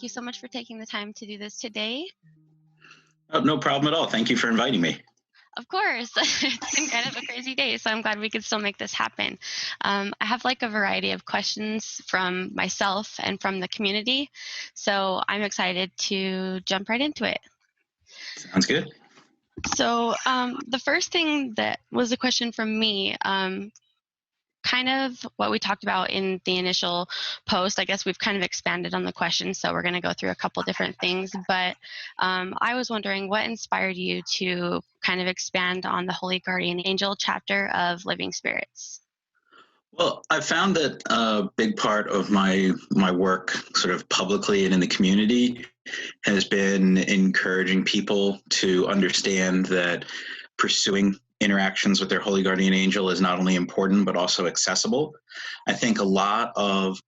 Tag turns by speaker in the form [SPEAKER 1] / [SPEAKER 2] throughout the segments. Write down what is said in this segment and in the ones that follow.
[SPEAKER 1] thank you so much for taking the time to do this today.
[SPEAKER 2] Oh, no problem at all. Thank you for inviting me.
[SPEAKER 1] Of course, it's been kind of a crazy day, so I'm glad we could still make this happen. I have like a variety of questions from myself and from the community, so I'm excited to jump right into it.
[SPEAKER 2] Sounds good.
[SPEAKER 1] So the first thing that was a question from me, kind of what we talked about in the initial post. I guess we've kind of expanded on the question, so we're going to go through a couple different things. But I was wondering what inspired you to kind of expand on the Holy Guardian Angel chapter of Living Spirits?
[SPEAKER 2] Well, I found that a big part of my work, sort of publicly and in the community, has been encouraging people to understand that pursuing interactions with their holy guardian angel is not only important but also accessible. I think a lot of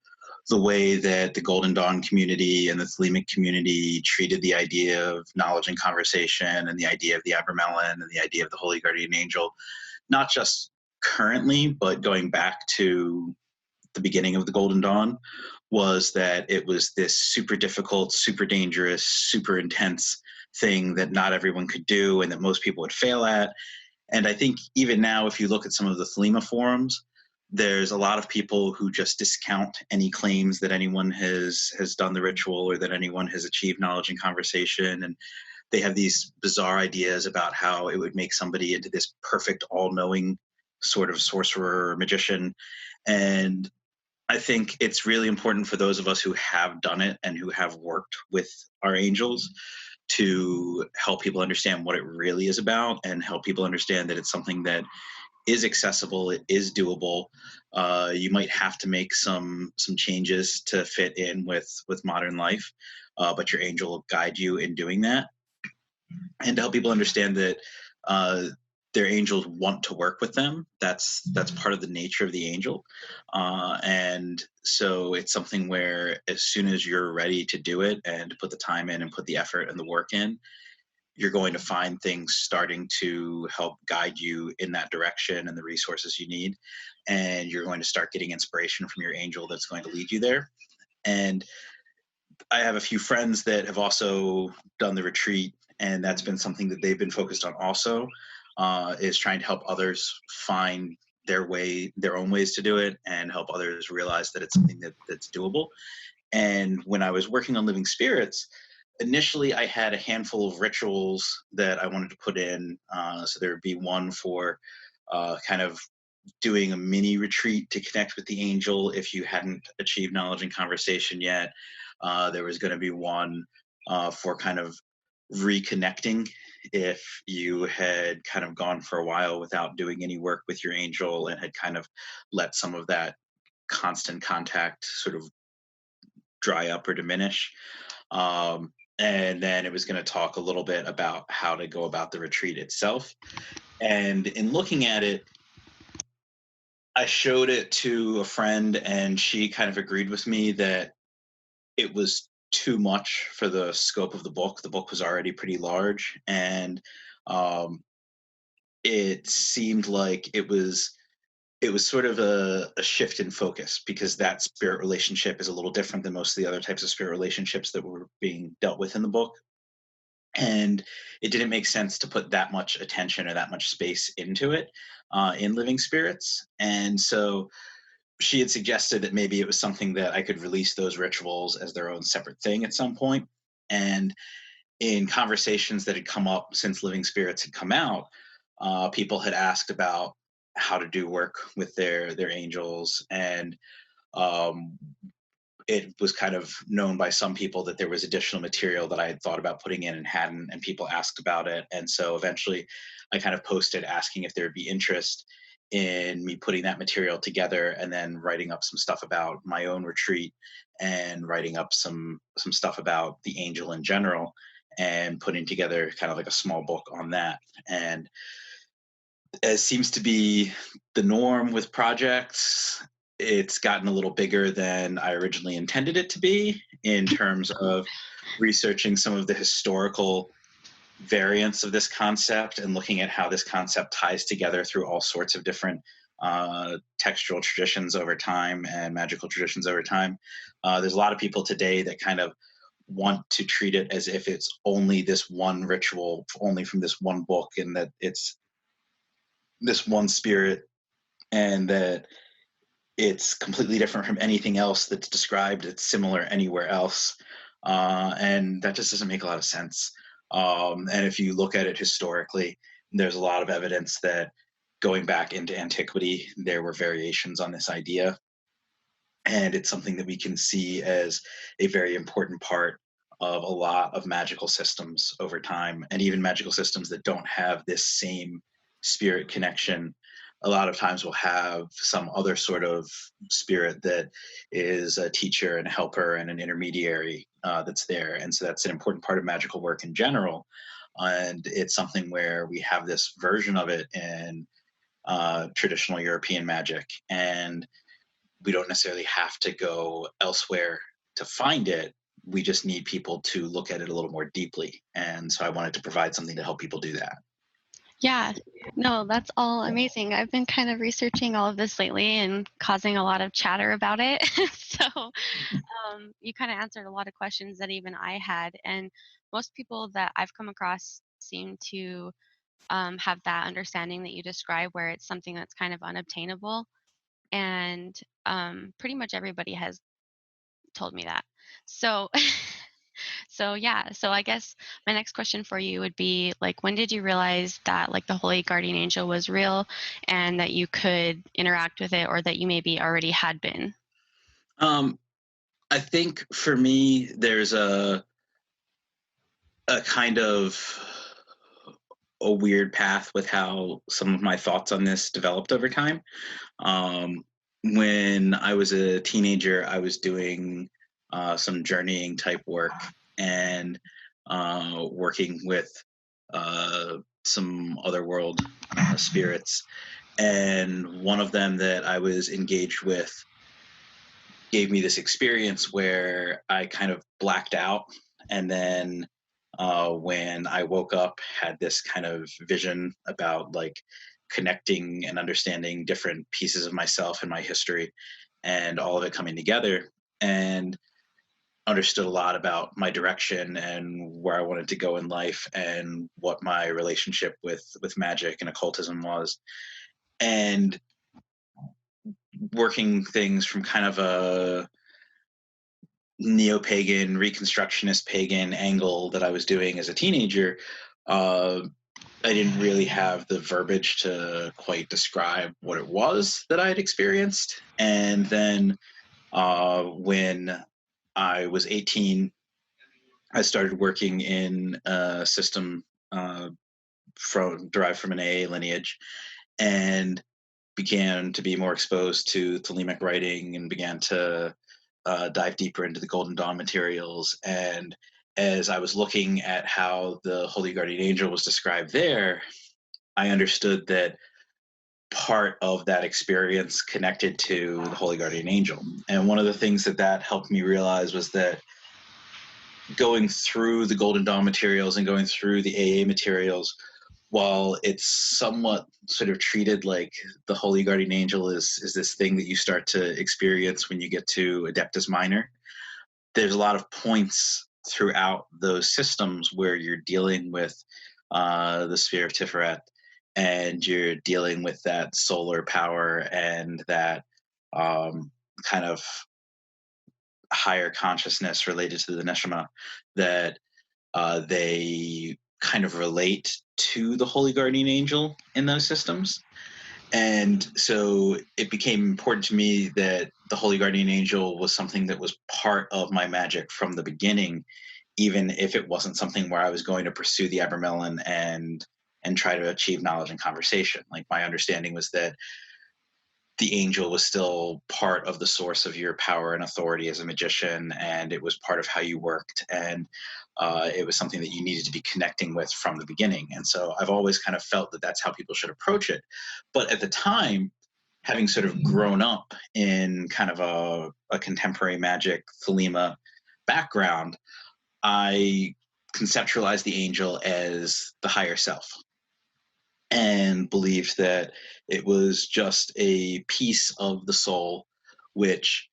[SPEAKER 2] the way that the Golden Dawn community and the Thelemic community treated the idea of knowledge and conversation and the idea of the Abramelin and the idea of the holy guardian angel, not just currently, but going back to the beginning of the Golden Dawn, was that it was this super difficult, super dangerous, super intense thing that not everyone could do and that most people would fail at. And I think even now, if you look at some of the Thelema forums, there's a lot of people who just discount any claims that anyone has done the ritual or that anyone has achieved knowledge and conversation. And they have these bizarre ideas about how it would make somebody into this perfect, all-knowing sort of sorcerer or magician. And I think it's really important for those of us who have done it and who have worked with our angels to help people understand what it really is about and help people understand that it's something that is accessible, it is doable. You might have to make some changes to fit in with modern life, but your angel will guide you in doing that, and to help people understand that their angels want to work with them. That's part of the nature of the angel, and so it's something where as soon as you're ready to do it and to put the time in and put the effort and the work in, you're going to find things starting to help guide you in that direction and the resources you need, and you're going to start getting inspiration from your angel that's going to lead you there. And I have a few friends that have also done the retreat, and that's been something that they've been focused on also, is trying to help others find their own ways to do it and help others realize that it's something that's doable. And when I was working on Living Spirits, initially I had a handful of rituals that I wanted to put in. So there would be one for kind of doing a mini retreat to connect with the angel if you hadn't achieved knowledge and conversation yet. There was going to be one for kind of reconnecting if you had kind of gone for a while without doing any work with your angel and had kind of let some of that constant contact sort of dry up or diminish. And then it was going to talk a little bit about how to go about the retreat itself. And in looking at it, I showed it to a friend, and she kind of agreed with me that it was too much for the scope of the book. The book was already pretty large, and it seemed like it was sort of a shift in focus, because that spirit relationship is a little different than most of the other types of spirit relationships that were being dealt with in the book. And it didn't make sense to put that much attention or that much space into it in Living Spirits. And so she had suggested that maybe it was something that I could release those rituals as their own separate thing at some point. And in conversations that had come up since Living Spirits had come out, people had asked about how to do work with their angels, and um, it was kind of known by some people that there was additional material that I had thought about putting in and hadn't, and people asked about it. And so eventually I kind of posted asking if there would be interest in me putting that material together and then writing up some stuff about my own retreat and writing up some stuff about the angel in general and putting together kind of like a small book on that. And as seems to be the norm with projects, it's gotten a little bigger than I originally intended it to be in terms of researching some of the historical variants of this concept and looking at how this concept ties together through all sorts of different textual traditions over time and magical traditions over time. There's a lot of people today that kind of want to treat it as if it's only this one ritual, only from this one book, and that it's this one spirit, and that it's completely different from anything else that's described. It's similar anywhere else. And that just doesn't make a lot of sense. And if you look at it historically, there's a lot of evidence that going back into antiquity, there were variations on this idea. And it's something that we can see as a very important part of a lot of magical systems over time, and even magical systems that don't have this same spirit connection a lot of times will have some other sort of spirit that is a teacher and a helper and an intermediary that's there. And so that's an important part of magical work in general. And it's something where we have this version of it in traditional European magic. And we don't necessarily have to go elsewhere to find it. We just need people to look at it a little more deeply. And so I wanted to provide something to help people do that.
[SPEAKER 1] Yeah, no, that's all amazing. I've been kind of researching all of this lately and causing a lot of chatter about it. So you kind of answered a lot of questions that even I had. And most people that I've come across seem to have that understanding that you describe, where it's something that's kind of unobtainable. And pretty much everybody has told me that. So, so yeah. So I guess my next question for you would be like, when did you realize that like the holy guardian angel was real, and that you could interact with it, or that you maybe already had been?
[SPEAKER 2] Um, I think for me, there's a kind of a weird path with how some of my thoughts on this developed over time. Um, when I was a teenager, I was doing some journeying type work and working with some otherworld spirits. And one of them that I was engaged with gave me this experience where I kind of blacked out. And then when I woke up, had this kind of vision about like connecting and understanding different pieces of myself and my history and all of it coming together, and understood a lot about my direction and where I wanted to go in life and what my relationship with magic and occultism was. And working things from kind of a neo-pagan, reconstructionist pagan angle that I was doing as a teenager, uh, I didn't really have the verbiage to quite describe what it was that I had experienced. And then when I was 18, I started working in a system derived from an AA lineage, and began to be more exposed to Thelemic writing, and began to dive deeper into the Golden Dawn materials. And as I was looking at how the Holy Guardian Angel was described there, I understood that part of that experience connected to the Holy Guardian Angel. And one of the things that helped me realize was that going through the Golden Dawn materials and going through the AA materials, while it's somewhat sort of treated like the Holy Guardian Angel is this thing that you start to experience when you get to Adeptus Minor, there's a lot of points throughout those systems where you're dealing with the sphere of Tiferet, and you're dealing with that solar power and that kind of higher consciousness related to the neshama, that they kind of relate to the Holy Guardian Angel in those systems. And so it became important to me that the Holy Guardian Angel was something that was part of my magic from the beginning, even if it wasn't something where I was going to pursue the Abramelin and try to achieve knowledge and conversation. Like, my understanding was that the angel was still part of the source of your power and authority as a magician, and it was part of how you worked, and it was something that you needed to be connecting with from the beginning. And so I've always kind of felt that that's how people should approach it. But at the time, having sort of grown up in kind of a contemporary magic Thelema background, I conceptualized the angel as the higher self, and believed that it was just a piece of the soul which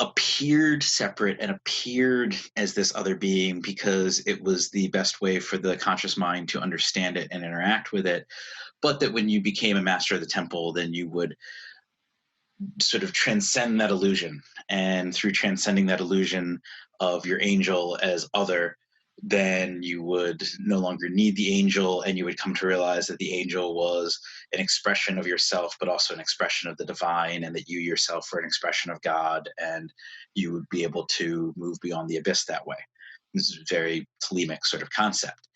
[SPEAKER 2] appeared separate and appeared as this other being because it was the best way for the conscious mind to understand it and interact with it. But that when you became a master of the temple, then you would sort of transcend that illusion. And through transcending that illusion of your angel as other, then you would no longer need the angel, and you would come to realize that the angel was an expression of yourself, but also an expression of the divine, and that you yourself were an expression of God, and you would be able to move beyond the abyss that way. This is a very Thelemic sort of concept.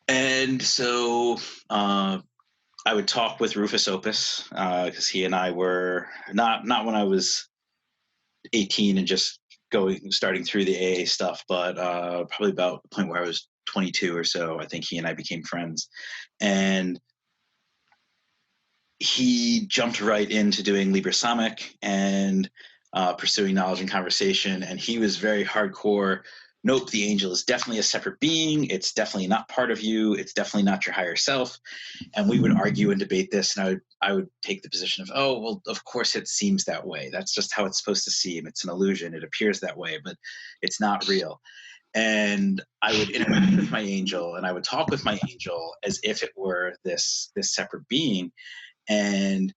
[SPEAKER 2] And so I would talk with Rufus Opus because he and I were not when I was 18 and just starting through the AA stuff, but probably about the point where I was 22 or so. I think he and I became friends, and he jumped right into doing Liber Samic and pursuing knowledge and conversation. And he was very hardcore. Nope, the angel is definitely a separate being. It's definitely not part of you. It's definitely not your higher self. And we would argue and debate this, and I would take the position of, oh, well, of course it seems that way. That's just how it's supposed to seem. It's an illusion. It appears that way, but it's not real. And I would interact with my angel, and I would talk with my angel as if it were this separate being, and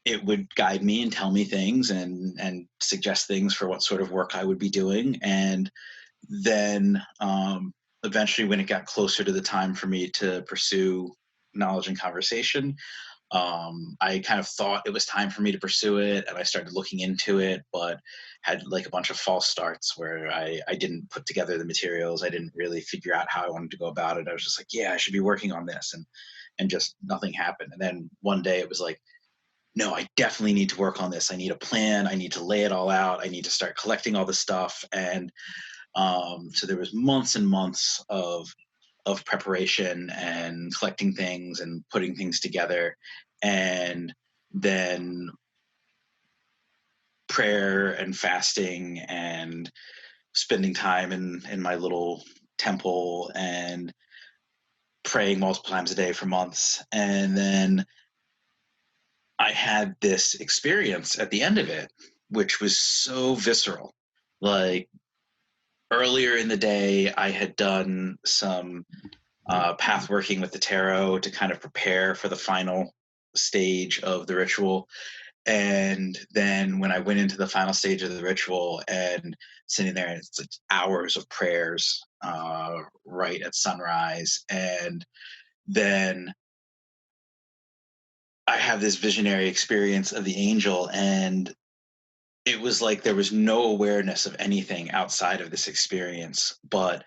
[SPEAKER 2] it would guide me and tell me things and suggest things for what sort of work I would be doing. And then eventually, when it got closer to the time for me to pursue knowledge and conversation, I kind of thought it was time for me to pursue it, and I started looking into it, but had like a bunch of false starts where I didn't put together the materials. I didn't really figure out how I wanted to go about it. I was just like, yeah, I should be working on this, and just nothing happened. And then one day it was like, no, I definitely need to work on this. I need a plan. I need to lay it all out. I need to start collecting all the stuff. And so there was months and months of preparation and collecting things and putting things together, and then prayer and fasting and spending time in my little temple and praying multiple times a day for months. And then I had this experience at the end of it, which was so visceral. Like, earlier in the day, I had done some path working with the tarot to kind of prepare for the final stage of the ritual. And then when I went into the final stage of the ritual and sitting there, and it's like hours of prayers right at sunrise. And then I have this visionary experience of the angel, and it was like there was no awareness of anything outside of this experience, but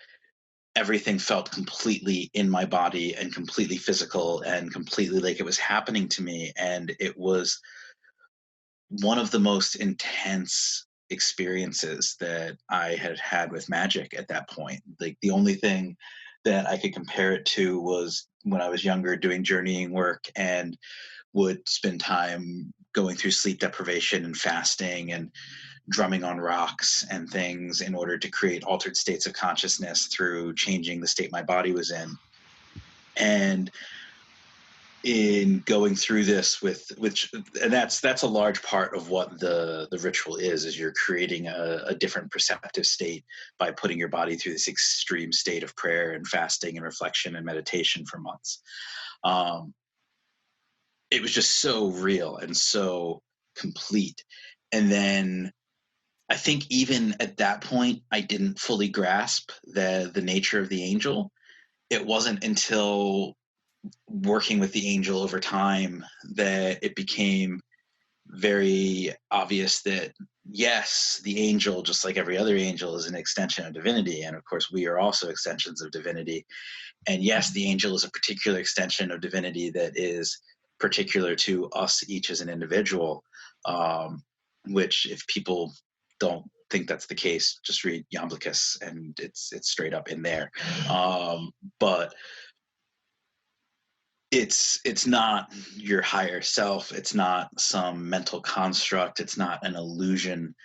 [SPEAKER 2] everything felt completely in my body and completely physical and completely like it was happening to me. And it was one of the most intense experiences that I had had with magic at that point. Like, the only thing that I could compare it to was when I was younger doing journeying work and would spend time going through sleep deprivation and fasting and drumming on rocks and things in order to create altered states of consciousness through changing the state my body was in. And in going through this and that's a large part of what the ritual is you're creating a different perceptive state by putting your body through this extreme state of prayer and fasting and reflection and meditation for months. It was just so real and so complete. And then I think even at that point, I didn't fully grasp the nature of the angel. It wasn't until working with the angel over time that it became very obvious that, yes, the angel, just like every other angel, is an extension of divinity. And of course, we are also extensions of divinity. And yes, the angel is a particular extension of divinity that is particular to us each as an individual, which, if people don't think that's the case, just read Iamblichus, and it's straight up in there. But it's not your higher self. It's not some mental construct. It's not an illusion.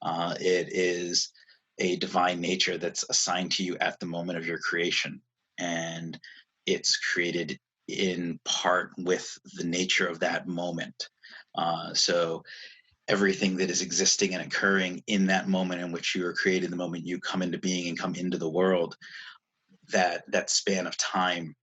[SPEAKER 2] It is a divine nature that's assigned to you at the moment of your creation, and it's created in part with the nature of that moment. So everything that is existing and occurring in that moment in which you are created, the moment you come into being and come into the world, that span of time,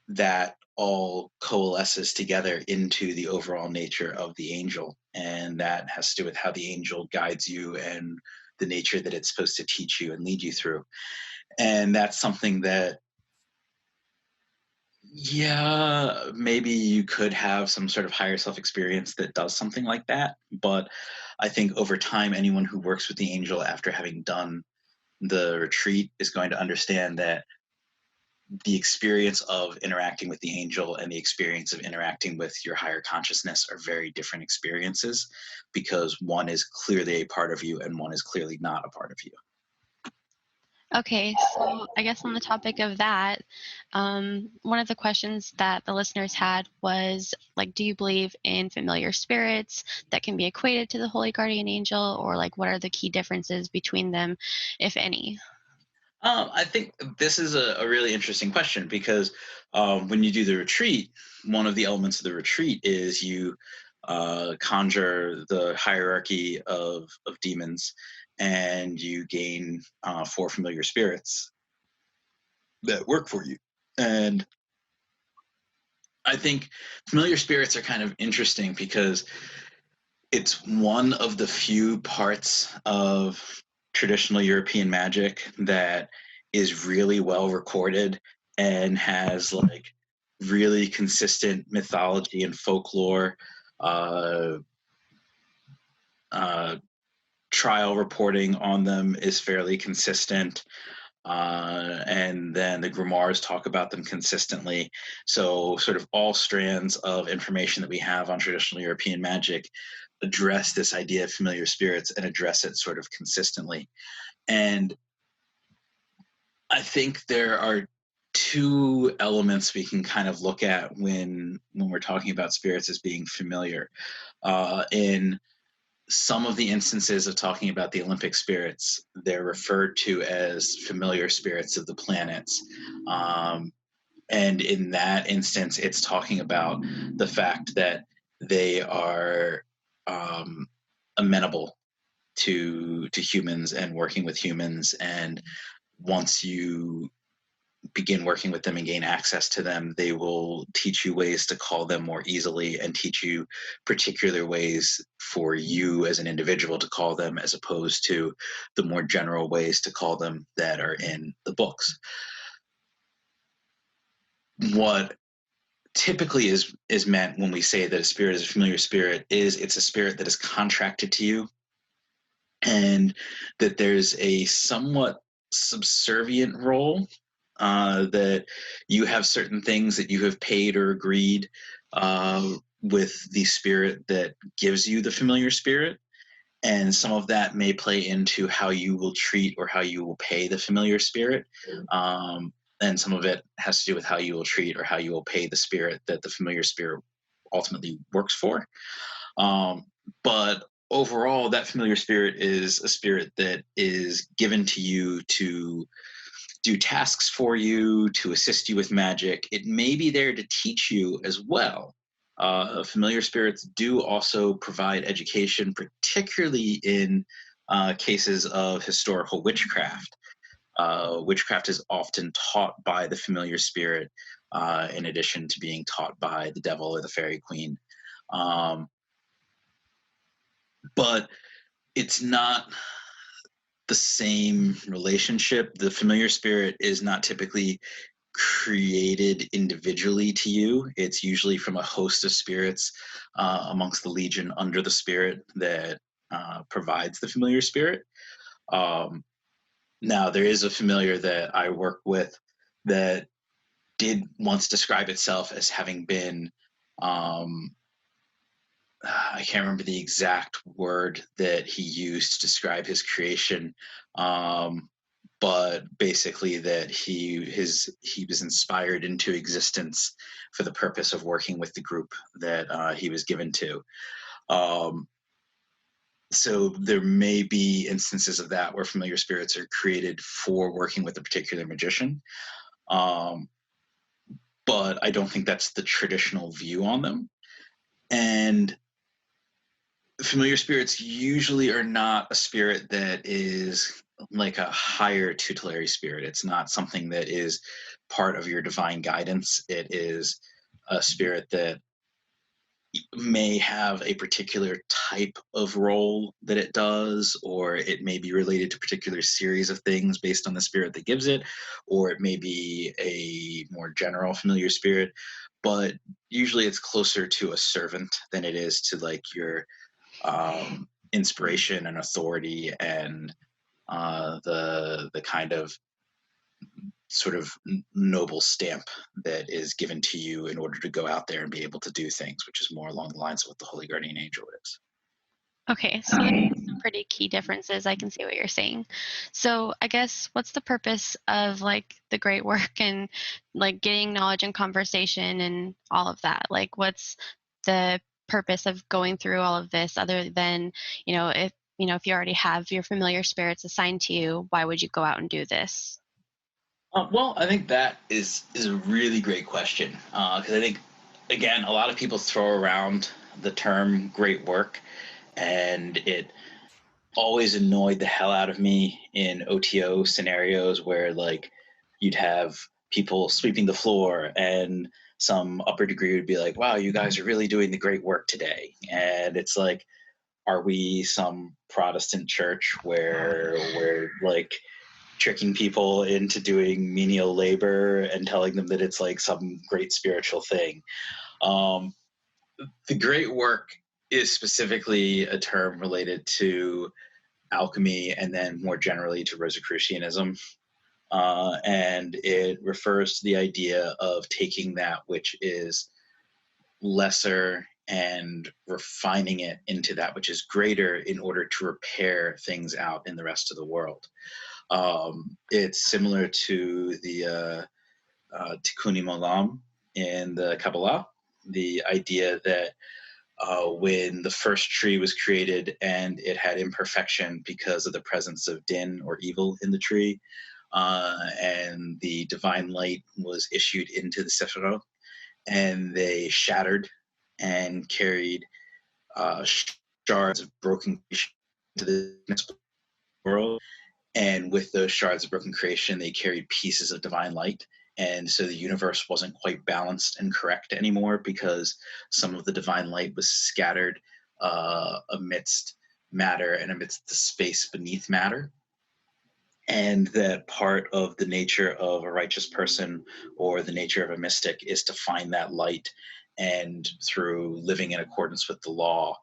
[SPEAKER 2] that all coalesces together into the overall nature of the angel. And that has to do with how the angel guides you and the nature that it's supposed to teach you and lead you through. And that's something that, yeah, maybe you could have some sort of higher self experience that does something like that. But I think over time, anyone who works with the angel after having done the retreat is going to understand that the experience of interacting with the angel and the experience of interacting with your higher consciousness are very different experiences, because one is clearly a part of you and one is clearly not a part of you.
[SPEAKER 1] Okay, so I guess on the topic of that, one of the questions that the listeners had was like, do you believe in familiar spirits that can be equated to the Holy Guardian Angel, or like, what are the key differences between them, if any?
[SPEAKER 2] I think this is a really interesting question, because when you do the retreat, one of the elements of the retreat is you conjure the hierarchy of demons, and you gain 4 familiar spirits that work for you. And I think familiar spirits are kind of interesting because it's one of the few parts of traditional European magic that is really well recorded and has like really consistent mythology and folklore. Uh, uh, Trial reporting on them is fairly consistent. And then the grimoires talk about them consistently. So, sort of all strands of information that we have on traditional European magic address this idea of familiar spirits and address it sort of consistently. And I think there are two elements we can kind of look at when we're talking about spirits as being familiar. In some of the instances of talking about the Olympic spirits, they're referred to as familiar spirits of the planets. And in that instance, it's talking about the fact that they are amenable to humans and working with humans. And once you begin working with them and gain access to them, they will teach you ways to call them more easily and teach you particular ways for you as an individual to call them, as opposed to the more general ways to call them that are in the books. What typically is meant when we say that a spirit is a familiar spirit is it's a spirit that is contracted to you, and that there's a somewhat subservient role, that you have certain things that you have paid or agreed with the spirit that gives you the familiar spirit. And some of that may play into how you will treat or how you will pay the familiar spirit. And some of it has to do with how you will treat or how you will pay the spirit that the familiar spirit ultimately works for. But overall, that familiar spirit is a spirit that is given to you to do tasks for you, to assist you with magic. It may be there to teach you as well. Familiar spirits do also provide education, particularly in cases of historical witchcraft. Witchcraft is often taught by the familiar spirit, in addition to being taught by the devil or the fairy queen. Um, but it's not the same relationship. The familiar spirit is not typically created individually to you. It's usually from a host of spirits amongst the legion under the spirit that provides the familiar spirit. Um, Now, there is a familiar that I work with that did once describe itself as having been I can't remember the exact word that he used to describe his creation, but basically that he was inspired into existence for the purpose of working with the group that he was given to. Um, so there may be instances of that where familiar spirits are created for working with a particular magician, um, but I don't think that's the traditional view on them. And familiar spirits usually are not a spirit that is like a higher tutelary spirit. It's not something that is part of your divine guidance. It is a spirit that may have a particular type of role that it does, or it may be related to a particular series of things based on the spirit that gives it, or it may be a more general familiar spirit. But usually it's closer to a servant than it is to like your inspiration and authority and the kind of sort of noble stamp that is given to you in order to go out there and be able to do things, which is more along the lines of what the Holy Guardian Angel is.
[SPEAKER 1] Okay, so there's some pretty key differences. I can see what you're saying. So I guess what's the purpose of like the great work and like getting knowledge and conversation and all of that? Like what's the purpose of going through all of this other than, if you already have your familiar spirits assigned to you, why would you go out and do this?
[SPEAKER 2] Well, I think that is a really great question because I think again a lot of people throw around the term "great work," and it always annoyed the hell out of me in OTO scenarios where like you'd have people sweeping the floor and some upper degree would be like, wow, you guys are really doing the great work today. And it's like, are we some Protestant church where we're like tricking people into doing menial labor and telling them that it's like some great spiritual thing? Um, the great work is specifically a term related to alchemy and then more generally to Rosicrucianism. And it refers to the idea of taking that which is lesser and refining it into that which is greater in order to repair things out in the rest of the world. It's similar to the Tikkun Olam in the Kabbalah, the idea that when the first tree was created and it had imperfection because of the presence of din or evil in the tree, and the divine light was issued into the Sephirah, and they shattered and carried shards of broken creation to the next world. And with those shards of broken creation, they carried pieces of divine light. And so the universe wasn't quite balanced and correct anymore because some of the divine light was scattered amidst matter and amidst the space beneath matter. And that part of the nature of a righteous person or the nature of a mystic is to find that light and through living in accordance with the law,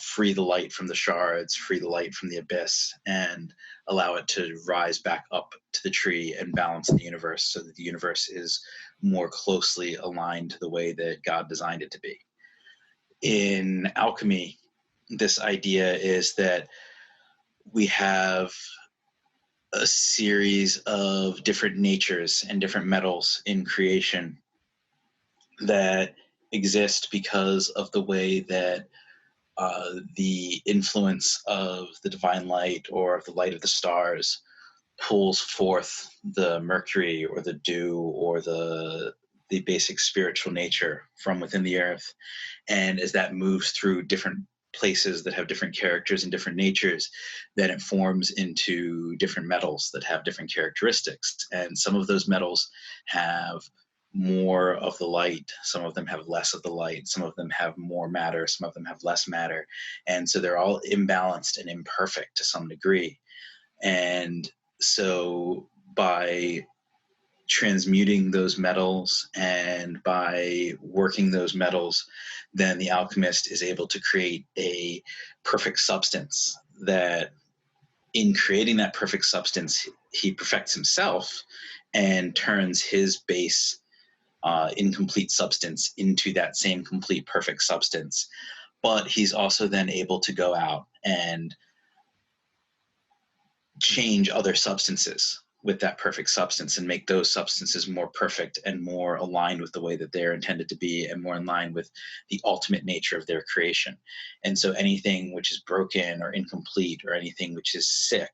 [SPEAKER 2] free the light from the shards, free the light from the abyss, and allow it to rise back up to the tree and balance the universe so that the universe is more closely aligned to the way that God designed it to be. In alchemy, this idea is that we have a series of different natures and different metals in creation that exist because of the way that the influence of the divine light or of the light of the stars pulls forth the mercury or the dew or the basic spiritual nature from within the earth. And as that moves through different places that have different characters and different natures, then it forms into different metals that have different characteristics. And some of those metals have more of the light, some of them have less of the light, some of them have more matter, some of them have less matter. And so they're all imbalanced and imperfect to some degree. And so by transmuting those metals and by working those metals, then the alchemist is able to create a perfect substance that in creating that perfect substance, he perfects himself and turns his base incomplete substance into that same complete perfect substance. But he's also then able to go out and change other substances with that perfect substance and make those substances more perfect and more aligned with the way that they're intended to be and more in line with the ultimate nature of their creation. And so anything which is broken or incomplete or anything which is sick,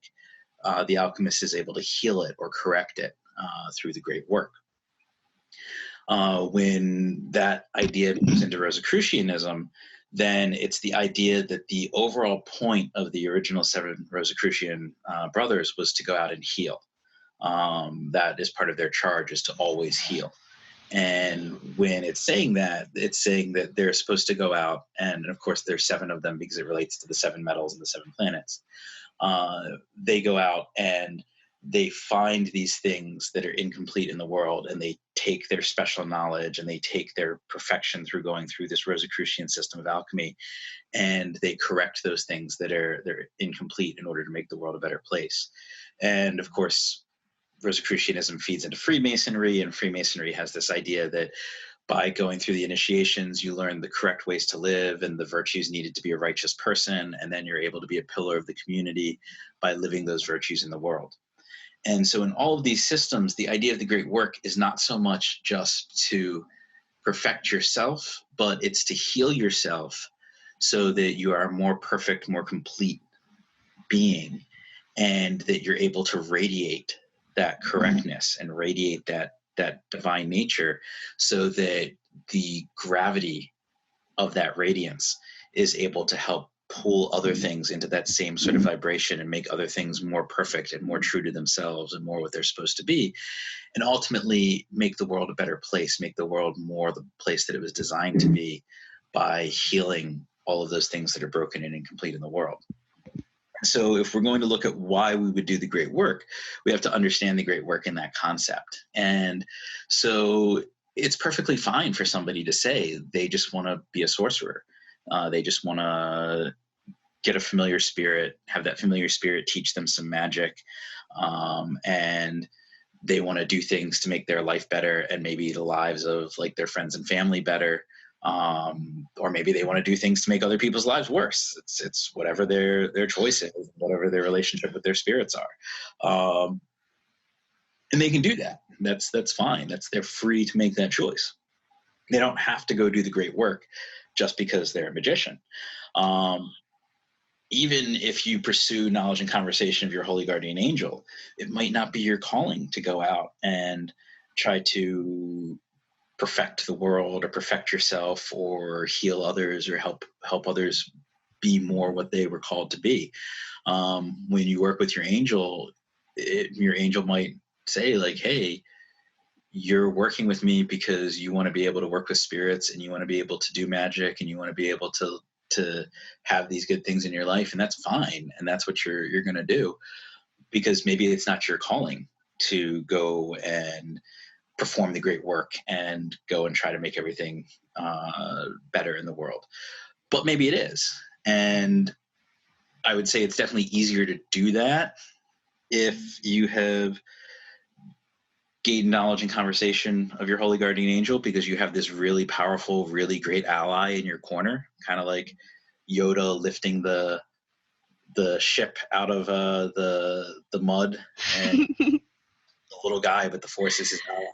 [SPEAKER 2] the alchemist is able to heal it or correct it through the great work. When that idea moves into Rosicrucianism, then it's the idea that the overall point of the original seven Rosicrucian brothers was to go out and heal. That is part of their charge, is to always heal. And when it's saying that they're supposed to go out, and of course there's seven of them because it relates to the seven metals and the seven planets. They go out and they find these things that are incomplete in the world, and they take their special knowledge and they take their perfection through going through this Rosicrucian system of alchemy, and they correct those things that they're incomplete in order to make the world a better place. And of course, Rosicrucianism feeds into Freemasonry, and Freemasonry has this idea that by going through the initiations, you learn the correct ways to live and the virtues needed to be a righteous person, and then you're able to be a pillar of the community by living those virtues in the world. And so in all of these systems, the idea of the great work is not so much just to perfect yourself, but it's to heal yourself so that you are a more perfect, more complete being, and that you're able to radiate that correctness and radiate that divine nature, so that the gravity of that radiance is able to help pull other things into that same sort of vibration and make other things more perfect and more true to themselves and more what they're supposed to be, and ultimately make the world a better place, make the world more the place that it was designed to be, by healing all of those things that are broken and incomplete in the world. So if we're going to look at why we would do the great work, we have to understand the great work in that concept. And so it's perfectly fine for somebody to say they just want to be a sorcerer. They just want to get a familiar spirit, have that familiar spirit teach them some magic, and they want to do things to make their life better and maybe the lives of like their friends and family better. Or maybe they want to do things to make other people's lives worse. It's whatever their choice is, whatever their relationship with their spirits are. And they can do that. That's fine. They're free to make that choice. They don't have to go do the great work just because they're a magician. Even if you pursue knowledge and conversation of your holy guardian angel, it might not be your calling to go out and try to perfect the world or perfect yourself or heal others or help others be more what they were called to be. When you work with your angel, your angel might say like, hey, you're working with me because you want to be able to work with spirits and you want to be able to do magic and you want to be able to have these good things in your life, and that's fine, and that's what you're going to do, because maybe it's not your calling to go and perform the great work and go and try to make everything better in the world. But maybe it is. And I would say it's definitely easier to do that if you have gained knowledge and conversation of your holy guardian angel, because you have this really powerful, really great ally in your corner, kind of like Yoda lifting the ship out of the mud, and the little guy, but the Force is his ally.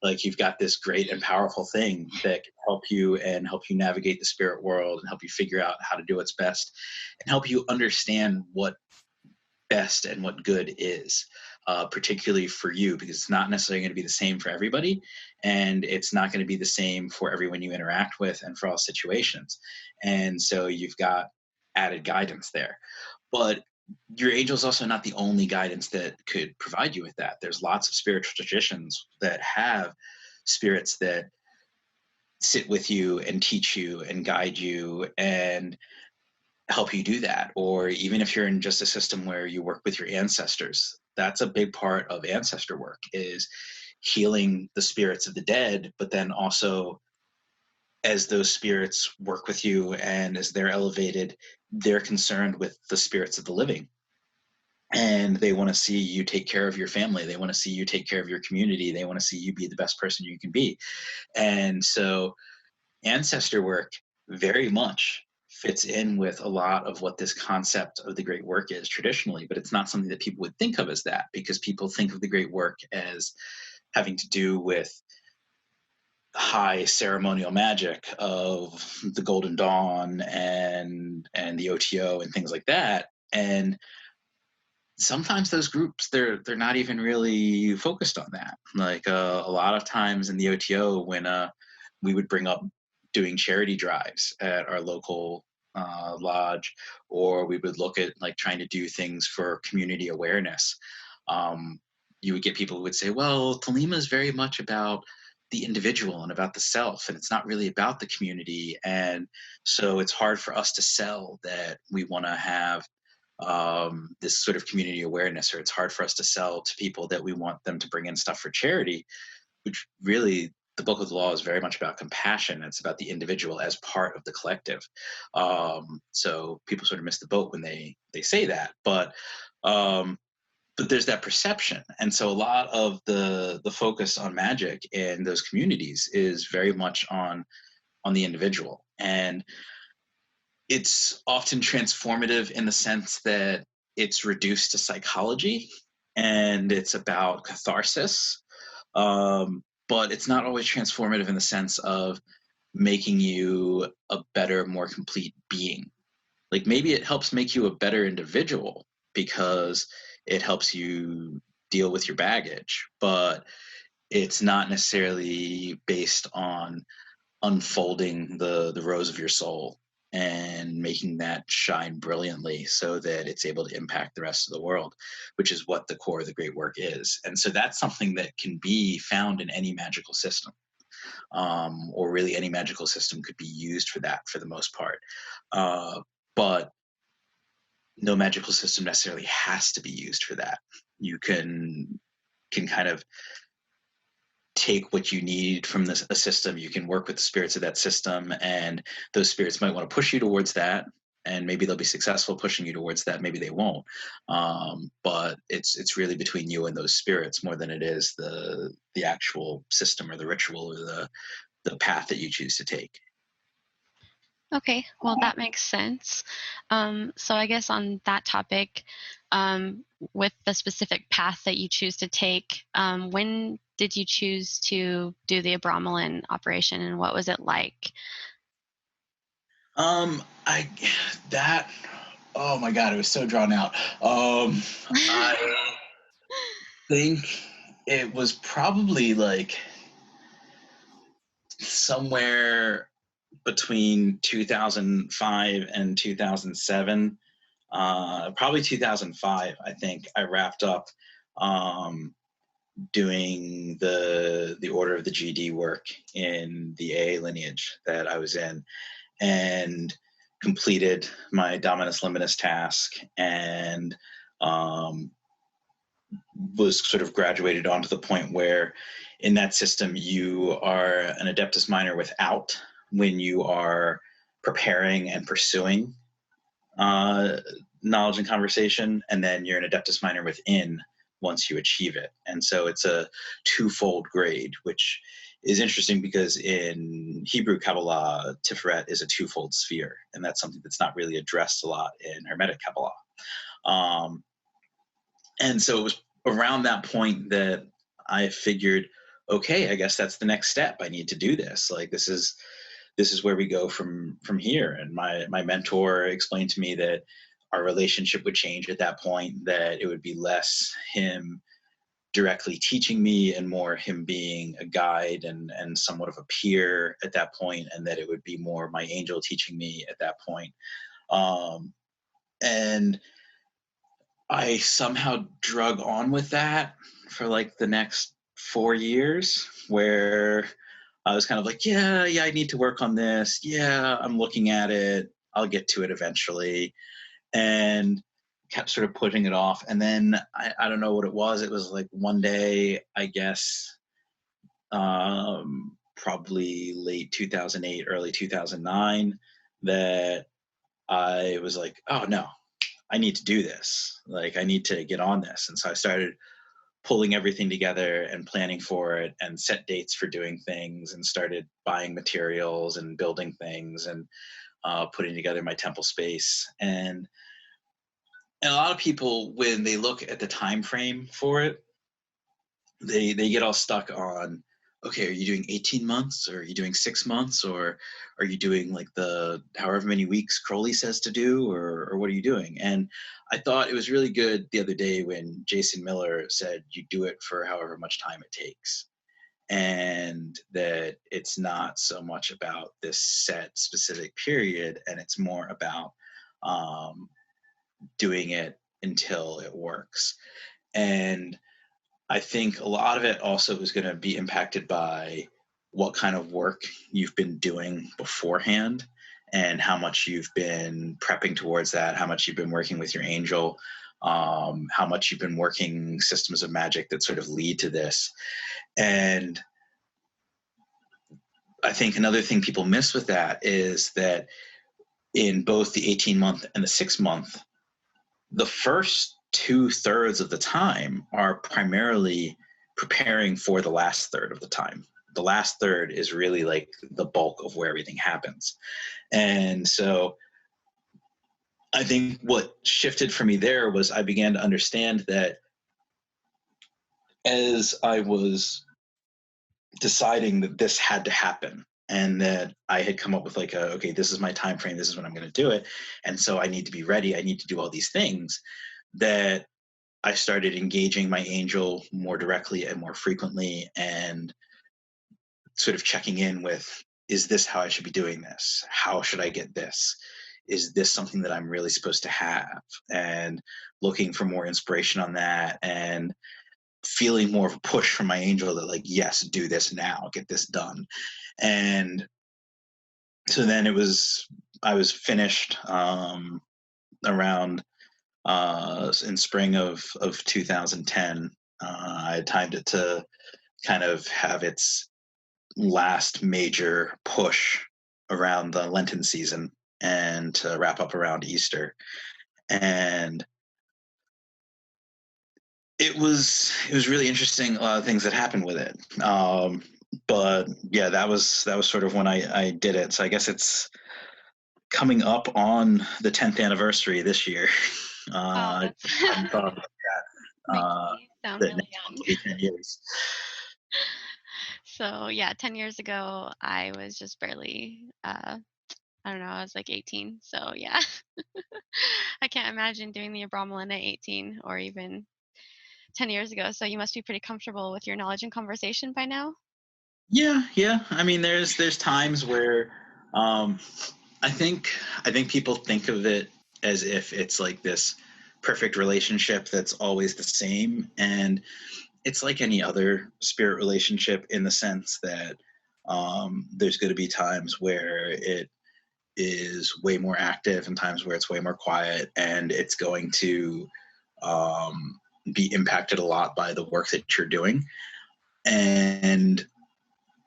[SPEAKER 2] Like, you've got this great and powerful thing that can help you navigate the spirit world and help you figure out how to do what's best and help you understand what best and what good is, particularly for you, because it's not necessarily going to be the same for everybody, and it's not going to be the same for everyone you interact with and for all situations. And so you've got added guidance there. But your angel is also not the only guidance that could provide you with that. There's lots of spiritual traditions that have spirits that sit with you and teach you and guide you and help you do that. Or even if you're in just a system where you work with your ancestors, that's a big part of ancestor work, is healing the spirits of the dead, but then also as those spirits work with you and as they're elevated, they're concerned with the spirits of the living. And they want to see you take care of your family. They want to see you take care of your community. They want to see you be the best person you can be. And so ancestor work very much fits in with a lot of what this concept of the great work is traditionally, but it's not something that people would think of as that, because people think of the great work as having to do with high ceremonial magic of the Golden Dawn and the OTO and things like that. And sometimes those groups, they're not even really focused on that. Like a lot of times in the OTO, when we would bring up doing charity drives at our local lodge, or we would look at like trying to do things for community awareness. Um, you would get people who would say, well, Thelema is very much about the individual and about the self, and it's not really about the community. And so it's hard for us to sell that we want to have this sort of community awareness, or it's hard for us to sell to people that we want them to bring in stuff for charity, which really the book of the law is very much about compassion. It's about the individual as part of the collective. So people sort of miss the boat when they say that, um, but there's that perception, and so a lot of the focus on magic in those communities is very much on the individual, and it's often transformative in the sense that it's reduced to psychology and it's about catharsis, but it's not always transformative in the sense of making you a better, more complete being. Like maybe it helps make you a better individual because it helps you deal with your baggage, but it's not necessarily based on unfolding the rose of your soul and making that shine brilliantly so that it's able to impact the rest of the world, which is what the core of the great work is. And so that's something that can be found in any magical system, or really any magical system could be used for that for the most part. But no magical system necessarily has to be used for that. You can kind of take what you need from a system. You can work with the spirits of that system, and those spirits might want to push you towards that, and maybe they'll be successful pushing you towards that, maybe they won't. But it's really between you and those spirits more than it is the actual system or the ritual or the path that you choose to take.
[SPEAKER 1] Okay, well, that makes sense. So I guess on that topic, with the specific path that you choose to take, when did you choose to do the Abramelin operation, and what was it like?
[SPEAKER 2] I that oh my god, it was so drawn out. I think it was probably like somewhere between 2005 and 2007. Probably 2005, I think I wrapped up um, doing the Order of the GD work in the AA lineage that I was in, and completed my Dominus Limitus task, and um, was sort of graduated on to the point where in that system you are an Adeptus Minor without when you are preparing and pursuing uh, knowledge and conversation, and then you're an Adeptus Minor within once you achieve it. And so it's a twofold grade, which is interesting because in Hebrew Kabbalah, Tiferet is a twofold sphere, and that's something that's not really addressed a lot in Hermetic Kabbalah. Um, and so it was around that point that I figured, okay, I guess that's the next step. I need to do this. Like this is where we go from here. And my mentor explained to me that our relationship would change at that point, that it would be less him directly teaching me and more him being a guide and somewhat of a peer at that point, and that it would be more my angel teaching me at that point. And I somehow drug on with that for like the next 4 years, where I was kind of like, yeah, I need to work on this. Yeah, I'm looking at it. I'll get to it eventually. And kept sort of putting it off. And then I don't know what it was. It was like one day, I guess, probably late 2008, early 2009, that I was like, oh no, I need to do this. Like, I need to get on this. And so I started pulling everything together and planning for it, and set dates for doing things, and started buying materials and building things, and putting together my temple space. And a lot of people, when they look at the time frame for it, they get all stuck on, okay, are you doing 18 months, or are you doing 6 months, or are you doing like the however many weeks Crowley says to do, or what are you doing? And I thought it was really good the other day when Jason Miller said you do it for however much time it takes. and that it's not so much about this set specific period, and it's more about doing it until it works. And I think a lot of it also is going to be impacted by what kind of work you've been doing beforehand and how much you've been prepping towards that, how much you've been working with your angel, how much you've been working systems of magic that sort of lead to this. And I think another thing people miss with that is that in both the 18-month and the 6-month, the first 2/3 of the time are primarily preparing for the last third of the time. The last third is really like the bulk of where everything happens. And so I think what shifted for me there was I began to understand that as I was deciding that this had to happen and that I had come up with like okay, this is my time frame, this is when I'm going to do it, and so I need to be ready, I need to do all these things, that I started engaging my angel more directly and more frequently and sort of checking in with, is this how I should be doing this? How should I get this? Is this something that I'm really supposed to have? And looking for more inspiration on that and feeling more of a push from my angel that like, yes, do this now, get this done. And so then I was finished around in spring of 2010. I timed it to kind of have its last major push around the Lenten season and to wrap up around Easter. And it was really interesting, a lot of things that happened with it. But yeah, that was sort of when I did it. So I guess it's coming up on the 10th anniversary this year.
[SPEAKER 1] Oh,
[SPEAKER 2] I
[SPEAKER 1] that's
[SPEAKER 2] hadn't thought about
[SPEAKER 1] makes
[SPEAKER 2] uh,
[SPEAKER 1] me sound
[SPEAKER 2] that
[SPEAKER 1] really
[SPEAKER 2] next month
[SPEAKER 1] young.
[SPEAKER 2] will be 10 years.
[SPEAKER 1] So yeah, 10 years ago, I was just barely, I don't know, I was like 18. So yeah, I can't imagine doing the Abramelin at 18 or even 10 years ago. So you must be pretty comfortable with your knowledge and conversation by now.
[SPEAKER 2] Yeah, yeah. I mean, there's times where um, I think people think of it as if it's like this perfect relationship that's always the same, and it's like any other spirit relationship in the sense that there's going to be times where it is way more active and times where it's way more quiet, and it's going to um, be impacted a lot by the work that you're doing. And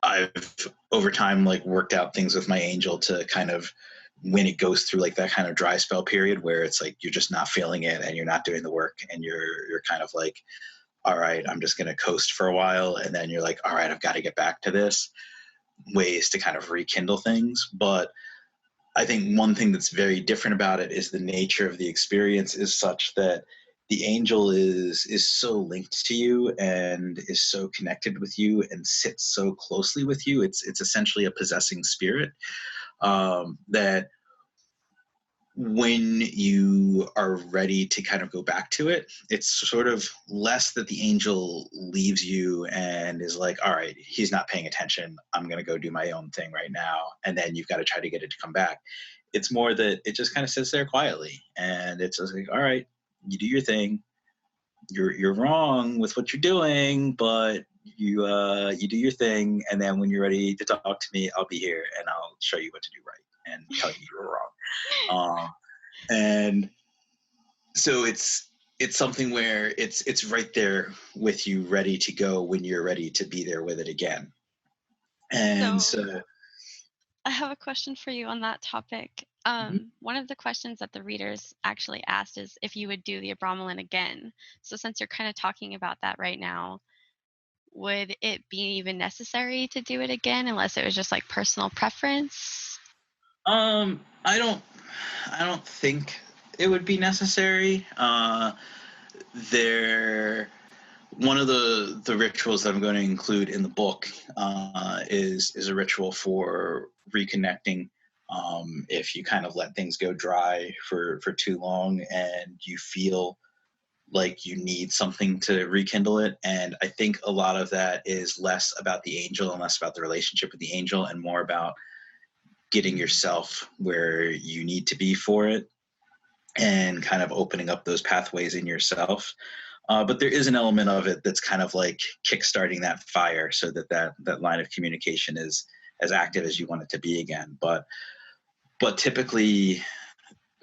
[SPEAKER 2] I've over time like worked out things with my angel to kind of, when it goes through like that kind of dry spell period where it's like you're just not feeling it and you're not doing the work and you're kind of like, all right, I'm just going to coast for a while, and then you're like, all right, I've got to get back to this, ways to kind of rekindle things. But I think one thing that's very different about it is the nature of the experience is such that the angel is so linked to you and is so connected with you and sits so closely with you. It's essentially a possessing spirit, that when you are ready to kind of go back to it, it's sort of less that the angel leaves you and is like, all right, he's not paying attention, I'm going to go do my own thing right now. And then you've got to try to get it to come back. It's more that it just kind of sits there quietly and it's just like, all right, you do your thing. You're wrong with what you're doing, but you do your thing. And then when you're ready to talk to me, I'll be here and I'll show you what to do right and tell you you were wrong. And so it's something where it's right there with you, ready to go when you're ready to be there with it again. And
[SPEAKER 1] So
[SPEAKER 2] so
[SPEAKER 1] I have a question for you on that topic. One of the questions that the readers actually asked is if you would do the Abramelin again. So since you're kind of talking about that right now, would it be even necessary to do it again unless it was just like personal preference?
[SPEAKER 2] I don't think it would be necessary. There One of the rituals that I'm going to include in the book is a ritual for reconnecting. If you kind of let things go dry for too long and you feel like you need something to rekindle it. And I think a lot of that is less about the angel and less about the relationship with the angel and more about getting yourself where you need to be for it and kind of opening up those pathways in yourself. But there is an element of it that's kind of like kickstarting that fire so that that line of communication is as active as you want it to be again. But typically,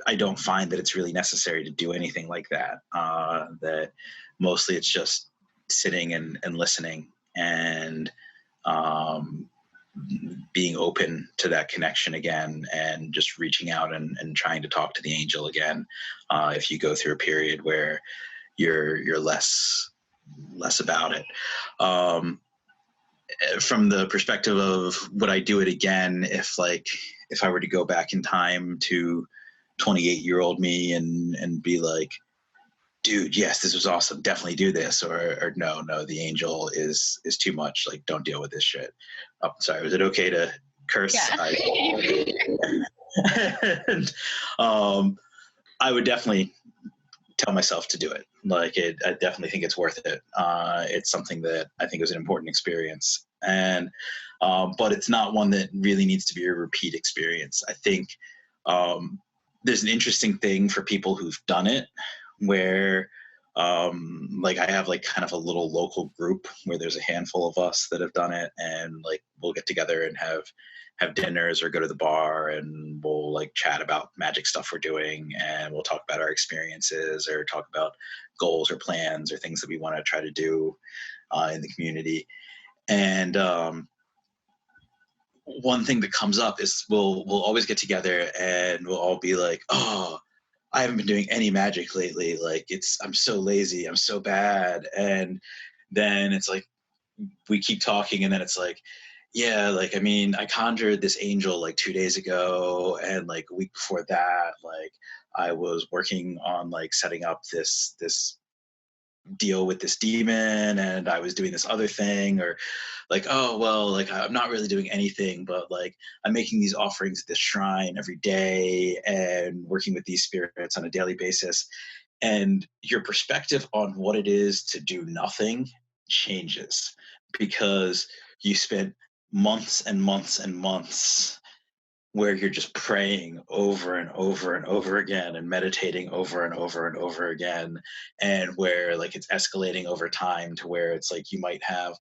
[SPEAKER 2] I don't find that it's really necessary to do anything like that. That mostly it's just sitting and listening and um, being open to that connection again and just reaching out and trying to talk to the angel again. If you go through a period where you're less about it. From the perspective of would I do it again if I were to go back in time to 28-year-old me and be like, dude, yes, this was awesome, definitely do this, or no, the angel is too much, like don't deal with this shit. Oh, sorry, was it okay to curse?
[SPEAKER 1] Yeah.
[SPEAKER 2] And, I would definitely tell myself to do it. Like I definitely think it's worth it. It's something that I think was an important experience, and but it's not one that really needs to be a repeat experience. I think there's an interesting thing for people who've done it, where like I have like kind of a little local group where there's a handful of us that have done it, and like we'll get together and have dinners or go to the bar and we'll like chat about magic stuff we're doing, and we'll talk about our experiences or talk about goals or plans or things that we want to try to do in the community. And one thing that comes up is we'll always get together and we'll all be like, oh, I haven't been doing any magic lately, like I'm so lazy, I'm so bad. And then it's like we keep talking and then it's like, yeah, like I mean, I conjured this angel like 2 days ago, and like a week before that, like I was working on like setting up this deal with this demon, and I was doing this other thing. Or like, oh well, like I'm not really doing anything, but like I'm making these offerings at this shrine every day and working with these spirits on a daily basis. And your perspective on what it is to do nothing changes, because you spent months and months and months where you're just praying over and over and over again and meditating over and over and over again, and where like it's escalating over time to where it's like you might have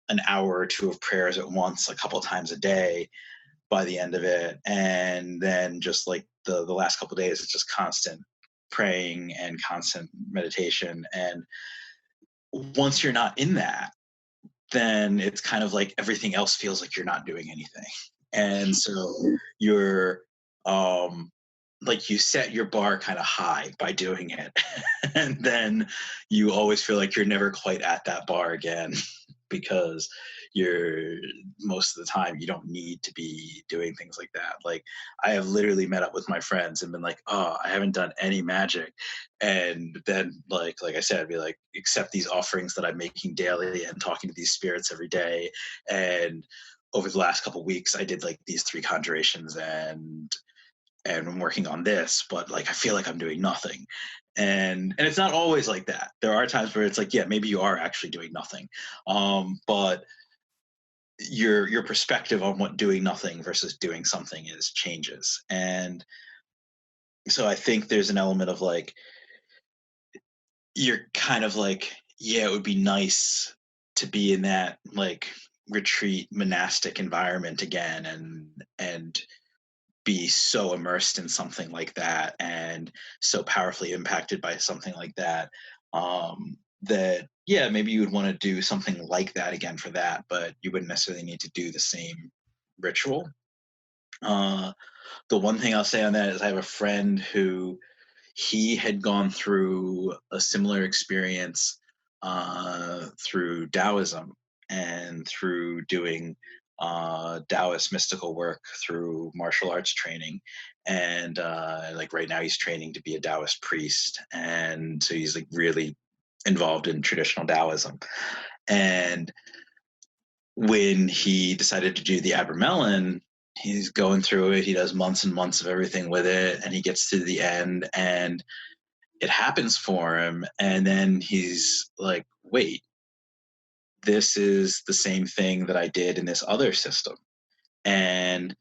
[SPEAKER 2] an hour or two of prayers at once a couple of times a day by the end of it. And then just like the last couple of days it's just constant praying and constant meditation. And once you're not in that, then it's kind of like everything else feels like you're not doing anything. And so you're like you set your bar kind of high by doing it. And then you always feel like you're never quite at that bar again because you're most of the time you don't need to be doing things like that. Like I have literally met up with my friends and been like, oh, I haven't done any magic. And then like I said, I'd be like, accept these offerings that I'm making daily and talking to these spirits every day. And over the last couple of weeks I did like these 3 conjurations and I'm working on this, but like I feel like I'm doing nothing. And it's not always like that. There are times where it's like, yeah, maybe you are actually doing nothing. But your perspective on what doing nothing versus doing something is changes. And so I think there's an element of like you're kind of like, yeah, it would be nice to be in that like retreat monastic environment again and be so immersed in something like that and so powerfully impacted by something like that, that yeah, maybe you would want to do something like that again for that, but you wouldn't necessarily need to do the same ritual. The one thing I'll say on that is I have a friend who he had gone through a similar experience through Taoism and through doing Taoist mystical work through martial arts training. And like right now he's training to be a Taoist priest. And so he's like really involved in traditional Taoism. And when he decided to do the Abramelin, he's going through it. He does months and months of everything with it. And he gets to the end and it happens for him, and then he's like, wait, this is the same thing that I did in this other system. And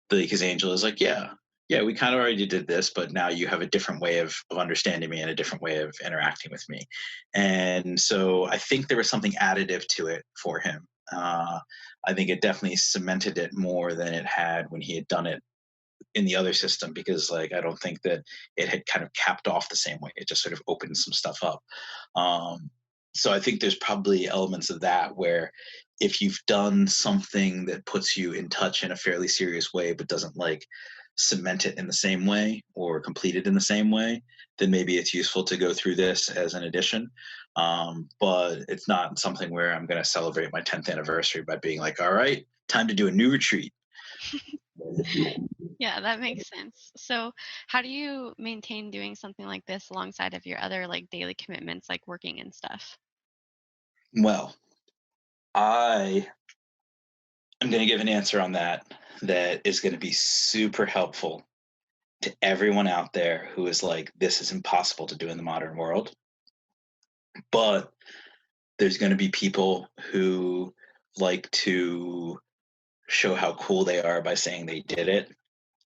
[SPEAKER 2] his angel is like, yeah, we kind of already did this, but now you have a different way of understanding me and a different way of interacting with me. And so I think there was something additive to it for him. I think it definitely cemented it more than it had when he had done it in the other system, because like I don't think that it had kind of capped off the same way. It just sort of opened some stuff up. Um, so I think there's probably elements of that where if you've done something that puts you in touch in a fairly serious way but doesn't like cement it in the same way or complete it in the same way, then maybe it's useful to go through this as an addition. But it's not something where I'm going to celebrate my 10th anniversary by being like, all right, time to do a new retreat.
[SPEAKER 1] Yeah, that makes sense. So, how do you maintain doing something like this alongside of your other like daily commitments, like working and stuff?
[SPEAKER 2] Well, I am going to give an answer on that that is going to be super helpful to everyone out there who is like, this is impossible to do in the modern world. But there's going to be people who like to show how cool they are by saying they did it,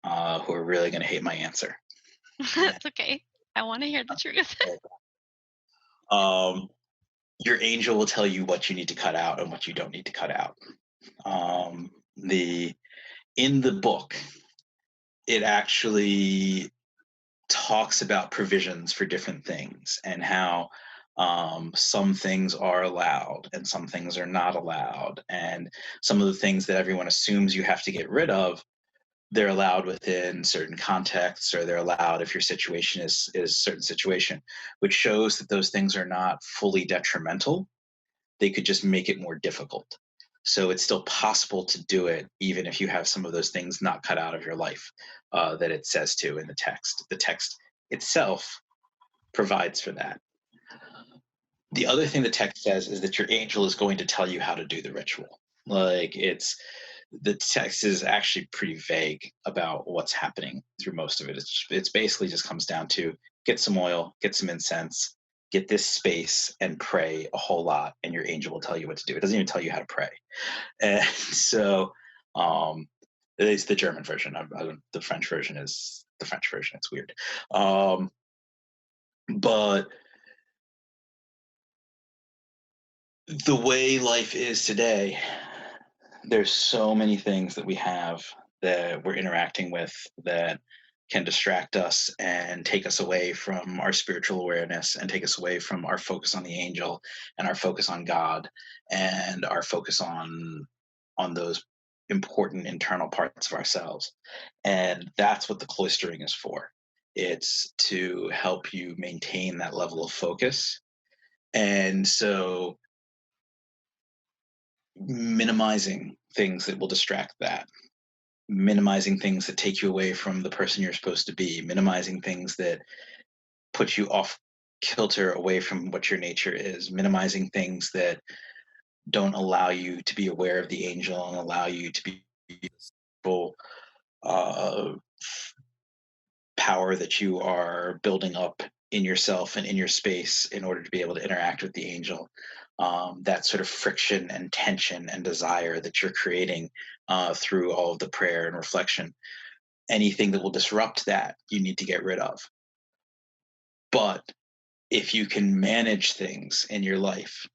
[SPEAKER 2] who are really going to hate my answer.
[SPEAKER 1] That's okay. I want to hear the truth.
[SPEAKER 2] um, your angel will tell you what you need to cut out and what you don't need to cut out. The In the book, it actually talks about provisions for different things and how some things are allowed and some things are not allowed, and some of the things that everyone assumes you have to get rid of, they're allowed within certain contexts, or they're allowed if your situation is a certain situation, which shows that those things are not fully detrimental. They could just make it more difficult. So it's still possible to do it, even if you have some of those things not cut out of your life, that it says to in the text. The text itself provides for that. The other thing the text says is that your angel is going to tell you how to do the ritual. Like the text is actually pretty vague about what's happening through most of it. It's basically just comes down to get some oil, get some incense, get this space, and pray a whole lot, and your angel will tell you what to do. It doesn't even tell you how to pray. And so, at least the German version. The French version is the French version. It's weird. But the way life is today, there's so many things that we have that we're interacting with that can distract us and take us away from our spiritual awareness and take us away from our focus on the angel and our focus on God and our focus on those important internal parts of ourselves. And that's what the cloistering is for. It's to help you maintain that level of focus. And so minimizing things that will distract that, minimizing things that take you away from the person you're supposed to be, minimizing things that put you off kilter away from what your nature is, minimizing things that don't allow you to be aware of the angel and allow you to be full power that you are building up in yourself and in your space in order to be able to interact with the angel. That sort of friction and tension and desire that you're creating through all of the prayer and reflection. Anything that will disrupt that, you need to get rid of. But if you can manage things in your life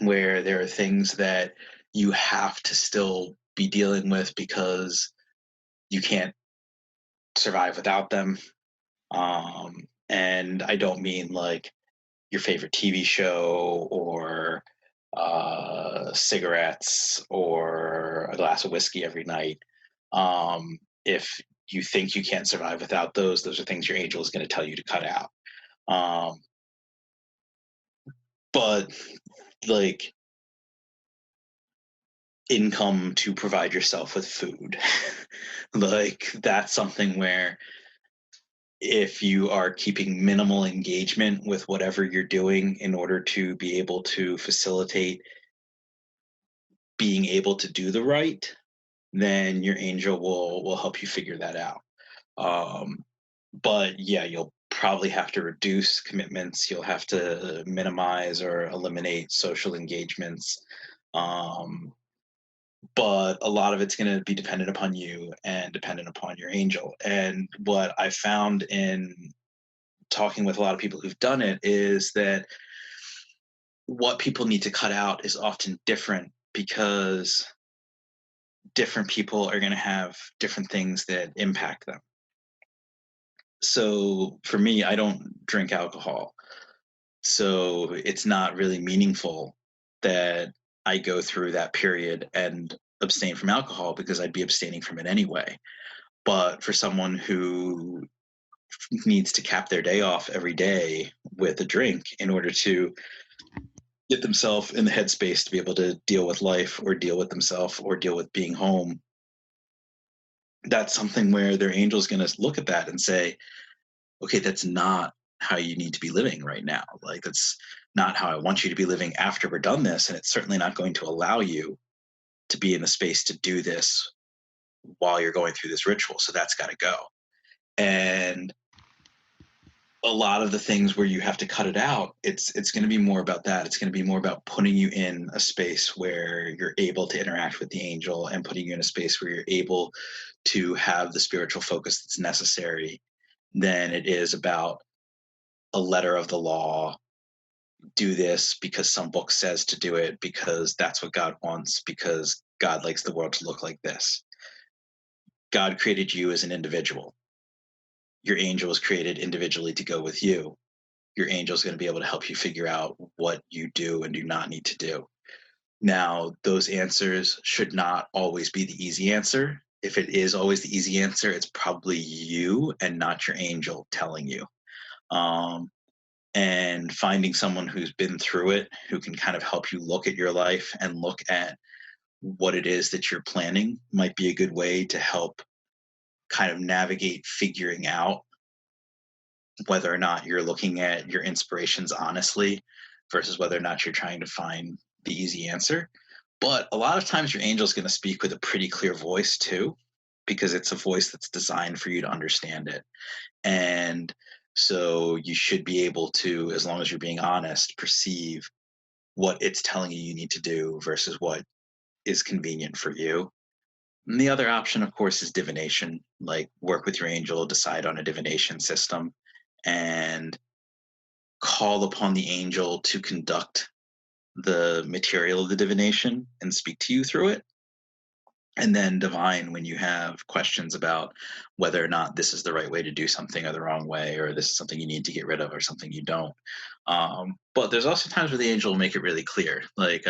[SPEAKER 2] where there are things that you have to still be dealing with because you can't survive without them. And I don't mean like your favorite TV show or cigarettes or a glass of whiskey every night. If you think you can't survive without those are things your angel is going to tell you to cut out. Um, but like income to provide yourself with food, like that's something where if you are keeping minimal engagement with whatever you're doing in order to be able to facilitate being able to do the right, then your angel will help you figure that out. But yeah, you'll probably have to reduce commitments. You'll have to minimize or eliminate social engagements. But a lot of it's going to be dependent upon you and dependent upon your angel. And what I found in talking with a lot of people who've done it is that what people need to cut out is often different, because different people are going to have different things that impact them. So for me, I don't drink alcohol. So it's not really meaningful that I go through that period and abstain from alcohol, because I'd be abstaining from it anyway. But for someone who needs to cap their day off every day with a drink in order to get themselves in the headspace to be able to deal with life or deal with themselves or deal with being home, that's something where their angel is going to look at that and say, okay, that's not how you need to be living right now. Like, that's not how I want you to be living after we're done this. And it's certainly not going to allow you to be in the space to do this while you're going through this ritual. So that's got to go. And a lot of the things where you have to cut it out, it's going to be more about that. It's going to be more about putting you in a space where you're able to interact with the angel, and putting you in a space where you're able to have the spiritual focus that's necessary, than it is about a letter of the law. Do this because some book says to do it, because that's what God wants, because God likes the world to look like this. God created you as an individual. Your angel was created individually to go with you. Your angel is going to be able to help you figure out what you do and do not need to do. Now, those answers should not always be the easy answer. If it is always the easy answer, it's probably you and not your angel telling you. And finding someone who's been through it, who can kind of help you look at your life and look at what it is that you're planning, might be a good way to help kind of navigate figuring out whether or not you're looking at your inspirations honestly versus whether or not you're trying to find the easy answer. But a lot of times your angel's going to speak with a pretty clear voice too, because it's a voice that's designed for you to understand it. And so you should be able to, as long as you're being honest, perceive what it's telling you you need to do versus what is convenient for you. And the other option, of course, is divination. Like, work with your angel, decide on a divination system, and call upon the angel to conduct the material of the divination and speak to you through it. And then divine when you have questions about whether or not this is the right way to do something or the wrong way, or this is something you need to get rid of or something you don't. But there's also times where the angel will make it really clear. Like,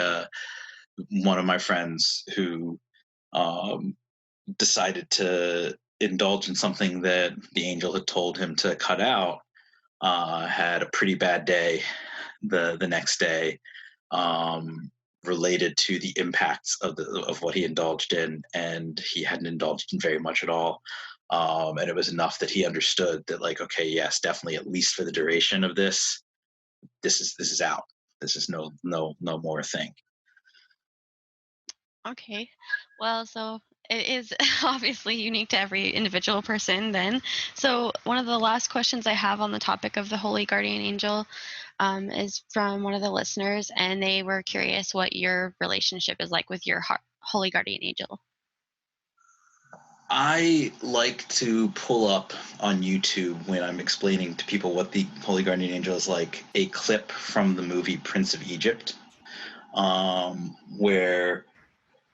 [SPEAKER 2] one of my friends who decided to indulge in something that the angel had told him to cut out, had a pretty bad day the next day, related to the impacts of what he indulged in, and he hadn't indulged in very much at all. And it was enough that he understood that, like, okay, yes, definitely, at least for the duration of this is out. This is no more thing.
[SPEAKER 1] Okay. Well, so it is obviously unique to every individual person then. So, one of the last questions I have on the topic of the Holy Guardian Angel is from one of the listeners, and they were curious what your relationship is like with your Holy Guardian Angel.
[SPEAKER 2] I like to pull up on YouTube, when I'm explaining to people what the Holy Guardian Angel is like, a clip from the movie Prince of Egypt, where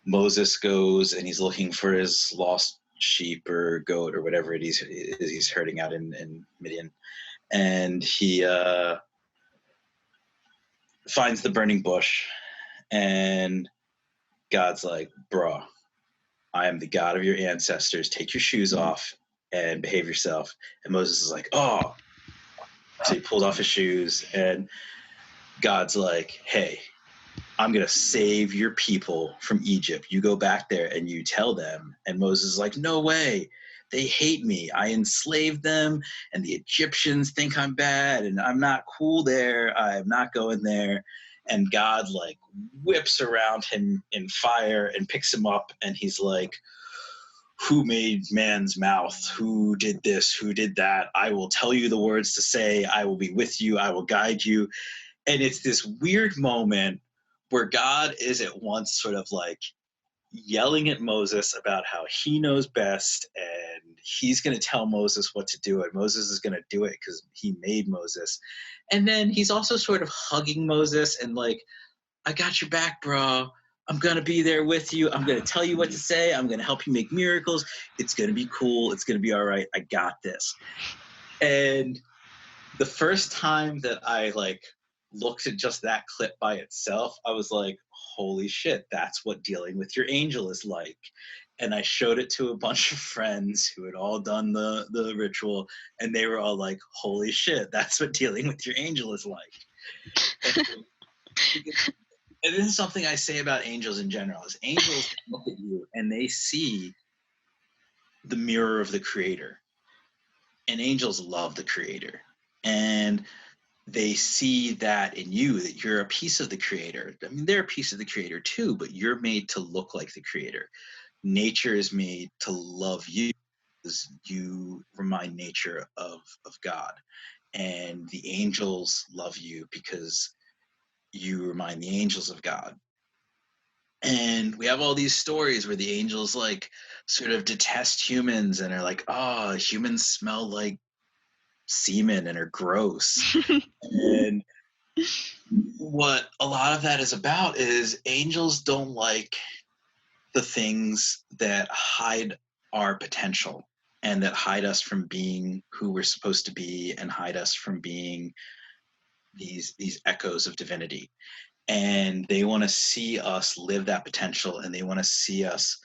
[SPEAKER 2] Moses goes and he's looking for his lost sheep or goat or whatever it is he's herding out in Midian. And he finds the burning bush, and God's like, bruh, I am the God of your ancestors. Take your shoes off and behave yourself. And Moses is like, oh. So he pulls off his shoes, and God's like, hey, I'm going to save your people from Egypt. You go back there and you tell them. And Moses is like, no way. They hate me. I enslaved them, and the Egyptians think I'm bad, and I'm not cool there. I'm not going there. And God, like, whips around him in fire and picks him up, and he's like, who made man's mouth, who did this, who did that. I will tell you the words to say. I will be with you. I will guide you. And it's this weird moment where God is at once sort of like yelling at Moses about how he knows best, and he's going to tell Moses what to do, and Moses is going to do it because he made Moses. And then he's also sort of hugging Moses and like, I got your back, bro. I'm going to be there with you. I'm going to tell you what to say. I'm going to help you make miracles. It's going to be cool. It's going to be all right. I got this. And the first time that I like looked at just that clip by itself, I was like, holy shit, that's what dealing with your angel is like. And I showed it to a bunch of friends who had all done the ritual, and they were all like, holy shit, that's what dealing with your angel is like. And this is something I say about angels in general, is angels look at you and they see the mirror of the creator. And angels love the creator. And they see that in you, that you're a piece of the creator. I mean, they're a piece of the creator too, but you're made to look like the creator. Nature is made to love you because you remind nature of God. And the angels love you because you remind the angels of God. And we have all these stories where the angels like sort of detest humans and are like, oh, humans smell like semen and are gross. And what a lot of that is about is angels don't like the things that hide our potential and that hide us from being who we're supposed to be and hide us from being these echoes of divinity. And they want to see us live that potential, and they want to see us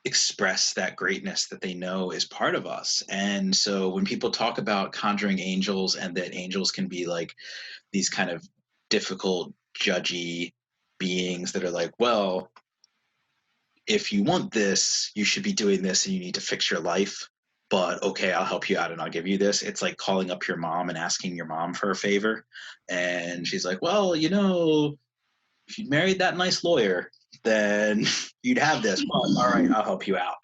[SPEAKER 2] express that greatness that they know is part of us. And so when people talk about conjuring angels and that angels can be like these kind of difficult, judgy beings that are like, well, if you want this, you should be doing this and you need to fix your life. But okay, I'll help you out and I'll give you this. It's like calling up your mom and asking your mom for a favor. And she's like, well, you know, if you married that nice lawyer, then you'd have this. But all right, I'll help you out.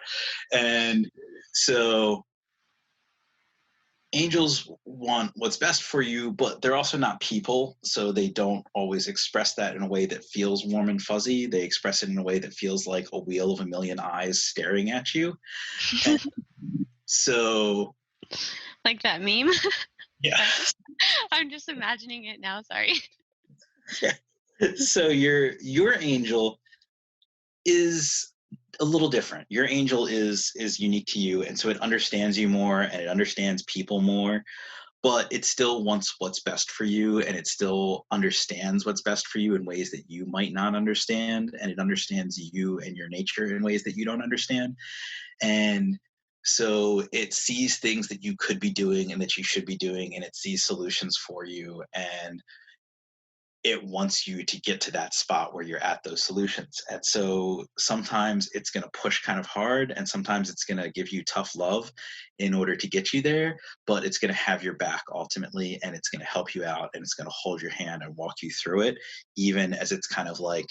[SPEAKER 2] And so angels want what's best for you, but they're also not people, so they don't always express that in a way that feels warm and fuzzy. They express it in a way that feels like a wheel of a million eyes staring at you. And so
[SPEAKER 1] Like that meme.
[SPEAKER 2] yeah.
[SPEAKER 1] I'm just imagining it now. Sorry.
[SPEAKER 2] So your angel is a little different. Your angel is unique to you, and so it understands you more and it understands people more, but it still wants what's best for you, and it still understands what's best for you in ways that you might not understand, and it understands you and your nature in ways that you don't understand. And so it sees things that you could be doing and that you should be doing, and it sees solutions for you, and it wants you to get to that spot where you're at those solutions. And so sometimes it's going to push kind of hard, and sometimes it's going to give you tough love in order to get you there, but it's going to have your back ultimately, and it's going to help you out, and it's going to hold your hand and walk you through it, even as it's kind of like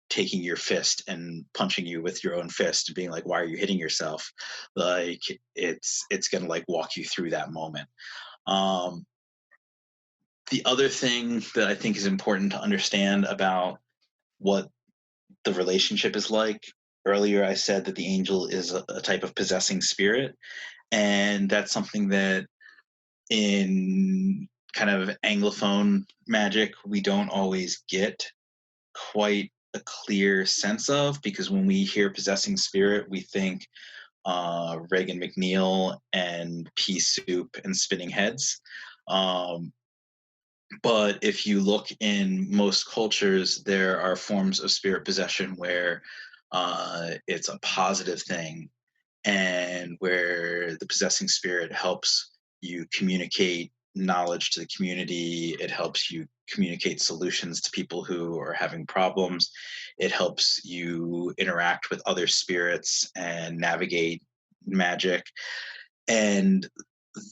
[SPEAKER 2] taking your fist and punching you with your own fist and being like, why are you hitting yourself? Like it's going to like walk you through that moment. The other thing that I think is important to understand about what the relationship is like, earlier I said that the angel is a type of possessing spirit, and that's something that in kind of Anglophone magic we don't always get quite a clear sense of, because when we hear possessing spirit we think Reagan McNeil and pea soup and spinning heads. But if you look in most cultures, there are forms of spirit possession where it's a positive thing, and where the possessing spirit helps you communicate knowledge to the community. It helps you communicate solutions to people who are having problems. It helps you interact with other spirits and navigate magic. And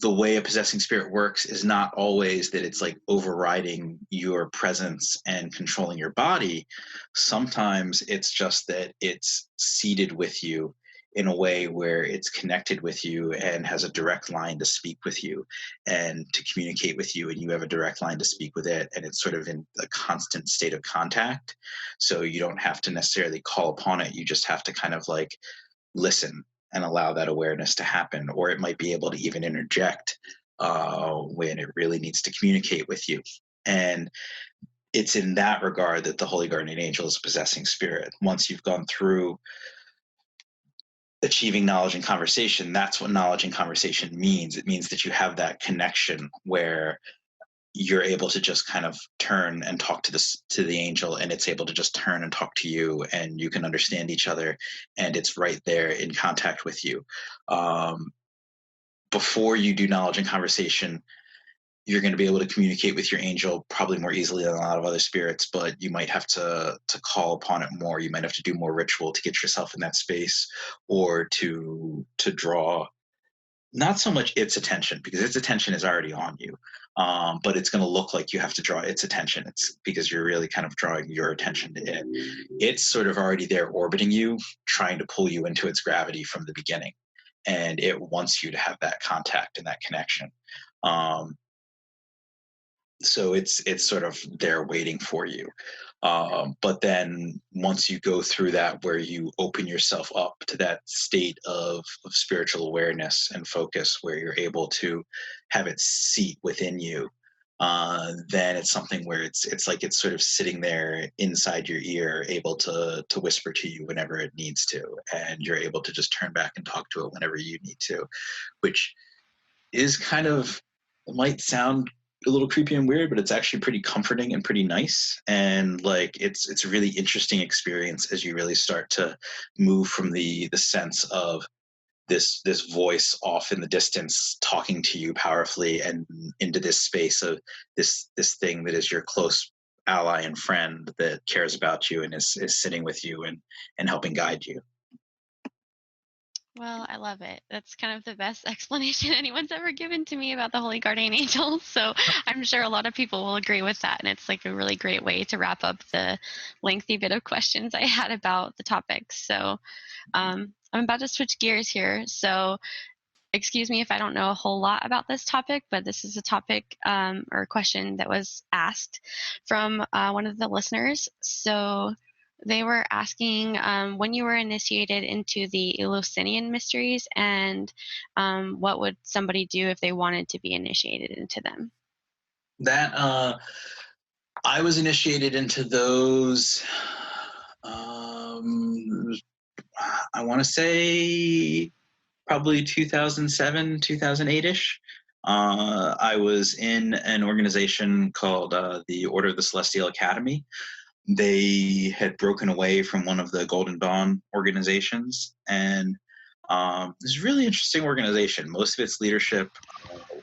[SPEAKER 2] the way a possessing spirit works is not always that it's like overriding your presence and controlling your body. Sometimes it's just that it's seated with you in a way where it's connected with you and has a direct line to speak with you and to communicate with you, and you have a direct line to speak with it, and it's sort of in a constant state of contact. So you don't have to necessarily call upon it. You just have to kind of like listen and allow that awareness to happen, or it might be able to even interject when it really needs to communicate with you. And it's in that regard that the Holy Guardian Angel is a possessing spirit. Once you've gone through achieving knowledge and conversation, that's what knowledge and conversation means. It means that you have that connection where you're able to just kind of turn and talk to the angel, and it's able to just turn and talk to you, and you can understand each other, and it's right there in contact with you. Before you do knowledge and conversation, you're going to be able to communicate with your angel probably more easily than a lot of other spirits, but you might have to call upon it more. You might have to do more ritual to get yourself in that space, or to draw not so much its attention, because its attention is already on you, but it's going to look like you have to draw its attention. It's because you're really kind of drawing your attention to it. It's sort of already there orbiting you, trying to pull you into its gravity from the beginning, and it wants you to have that contact and that connection. So it's sort of there waiting for you. But then once you go through that, where you open yourself up to that state of spiritual awareness and focus, where you're able to have it seat within you, then it's something where it's like it's sort of sitting there inside your ear, able to whisper to you whenever it needs to, and you're able to just turn back and talk to it whenever you need to, which is kind of, it might sound a little creepy and weird, but it's actually pretty comforting and pretty nice. And like it's a really interesting experience as you really start to move from the sense of this voice off in the distance talking to you powerfully, and into this space of this thing that is your close ally and friend that cares about you and is sitting with you and helping guide you.
[SPEAKER 1] Well, I love it. That's kind of the best explanation anyone's ever given to me about the Holy Guardian Angels. So I'm sure a lot of people will agree with that. And it's like a really great way to wrap up the lengthy bit of questions I had about the topic. So I'm about to switch gears here. So excuse me if I don't know a whole lot about this topic, but this is a topic or a question that was asked from one of the listeners. So they were asking when you were initiated into the Eleusinian mysteries, and what would somebody do if they wanted to be initiated into them?
[SPEAKER 2] That I was initiated into those. Um, I want to say probably 2007, 2008-ish. I was in an organization called the Order of the Celestial Academy. They had broken away from one of the Golden Dawn organizations, and it's a really interesting organization. Most of its leadership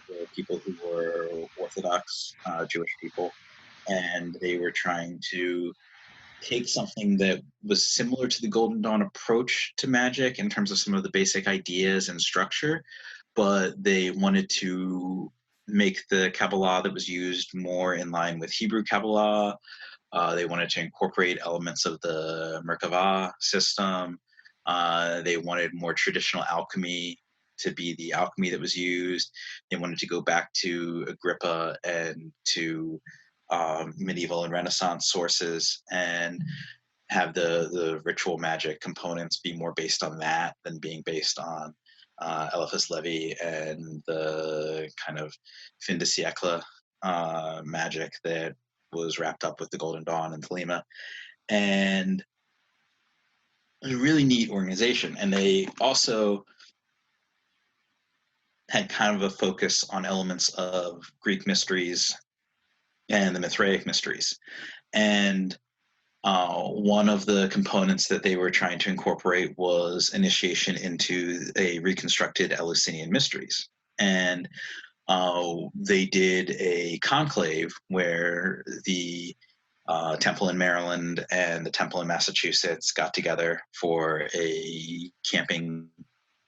[SPEAKER 2] were people who were Orthodox Jewish people, and they were trying to take something that was similar to the Golden Dawn approach to magic in terms of some of the basic ideas and structure, but they wanted to make the Kabbalah that was used more in line with Hebrew Kabbalah. They wanted to incorporate elements of the Merkavah system. They wanted more traditional alchemy to be the alchemy that was used. They wanted to go back to Agrippa and to medieval and Renaissance sources, and have the ritual magic components be more based on that than being based on Eliphas Levi and the kind of fin de siècle magic that was wrapped up with the Golden Dawn and Thelema. And it was a really neat organization. And they also had kind of a focus on elements of Greek mysteries and the Mithraic mysteries. And one of the components that they were trying to incorporate was initiation into a reconstructed Eleusinian mysteries. And they did a conclave where the temple in Maryland and the temple in Massachusetts got together for a camping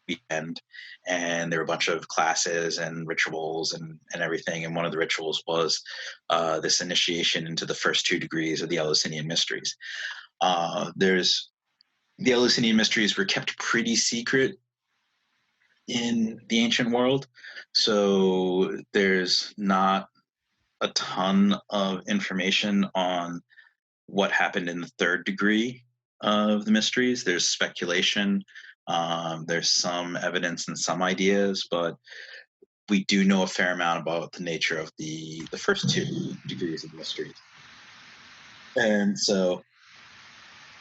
[SPEAKER 2] weekend, and there were a bunch of classes and rituals and everything. And one of the rituals was this initiation into the first 2 degrees of the Eleusinian mysteries. There's the Eleusinian mysteries were kept pretty secret in the ancient world, so there's not a ton of information on what happened in the third degree of the mysteries. There's speculation, there's some evidence and some ideas, but we do know a fair amount about the nature of the first two degrees of the mysteries. And so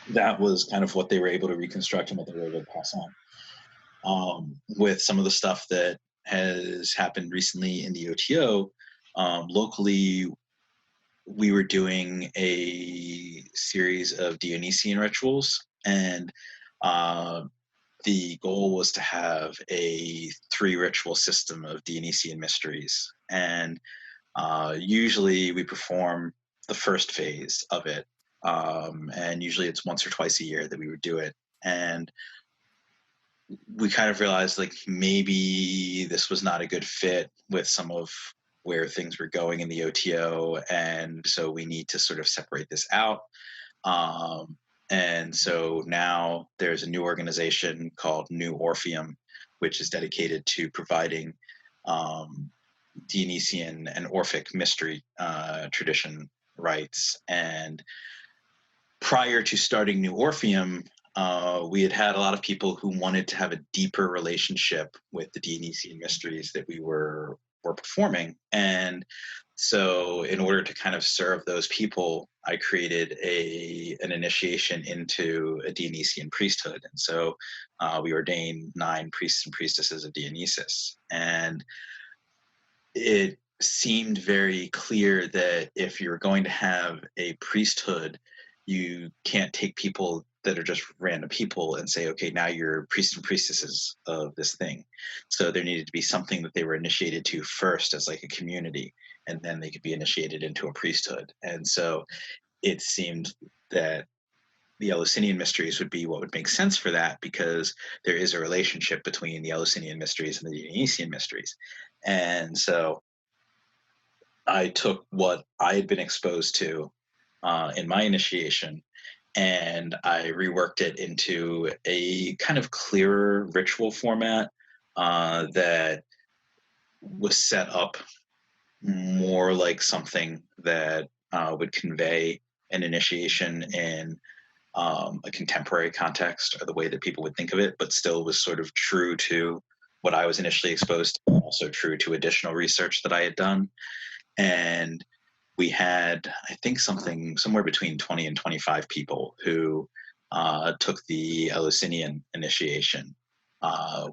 [SPEAKER 2] that was kind of what they were able to reconstruct and what they were able to pass on. With some of the stuff that has happened recently in the OTO, locally, we were doing a series of Dionysian rituals, and the goal was to have a 3 ritual system of Dionysian mysteries. And usually we perform the first phase of it, and usually it's once or twice a year that we would do it. And we kind of realized like maybe this was not a good fit with some of where things were going in the OTO, and so we need to sort of separate this out. And so now there's a new organization called New Orpheum, which is dedicated to providing Dionysian and Orphic mystery tradition rites. And prior to starting New Orpheum, we had had a lot of people who wanted to have a deeper relationship with the Dionysian mysteries that we were performing. And so in order to kind of serve those people, I created an initiation into a Dionysian priesthood. And so we ordained 9 priests and priestesses of Dionysus. And it seemed very clear that if you're going to have a priesthood, you can't take people that are just random people and say, okay, now you're priests and priestesses of this thing. So there needed to be something that they were initiated to first as like a community, and then they could be initiated into a priesthood. And so it seemed that the Eleusinian mysteries would be what would make sense for that, because there is a relationship between the Eleusinian mysteries and the Dionysian mysteries. And so I took what I had been exposed to in my initiation, and I reworked it into a kind of clearer ritual format that was set up more like something that would convey an initiation in a contemporary context, or the way that people would think of it, but still was sort of true to what I was initially exposed to, and also true to additional research that I had done. And we had, I think, somewhere between 20 and 25 people who took the Eleusinian initiation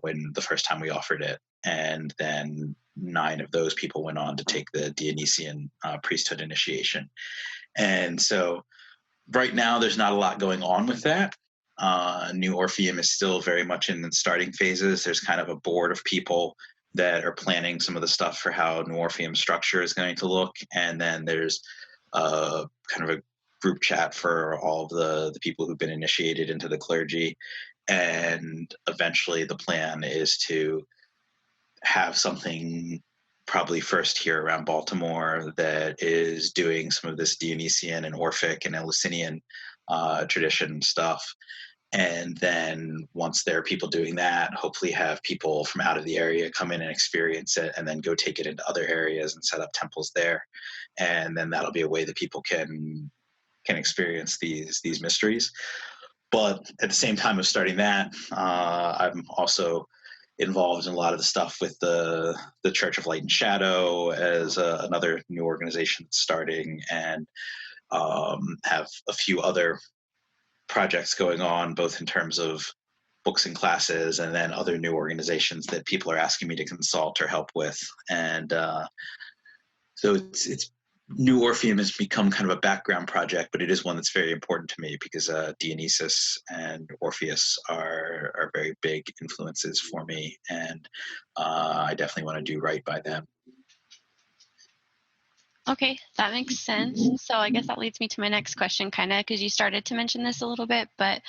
[SPEAKER 2] when the first time we offered it. And then 9 of those people went on to take the Dionysian priesthood initiation. And so right now, there's not a lot going on with that. New Orpheum is still very much in the starting phases. There's kind of a board of people that are planning some of the stuff for how New Orpheum structure is going to look. And then there's kind of a group chat for all of the people who've been initiated into the clergy. And eventually the plan is to have something probably first here around Baltimore that is doing some of this Dionysian and Orphic and Eleusinian tradition stuff. And then once there are people doing that, hopefully have people from out of the area come in and experience it, and then go take it into other areas and set up temples there. And then that'll be a way that people can experience these mysteries. But at the same time of starting that, I'm also involved in a lot of the stuff with the Church of Light and Shadow as another new organization that's starting, and have a few other projects going on, both in terms of books and classes, and then other new organizations that people are asking me to consult or help with. And so it's New Orpheum has become kind of a background project, but it is one that's very important to me, because Dionysus and Orpheus are very big influences for me, and I definitely want to do right by them.
[SPEAKER 1] Okay, that makes sense. So I guess that leads me to my next question, kind of, because you started to mention this a little bit, but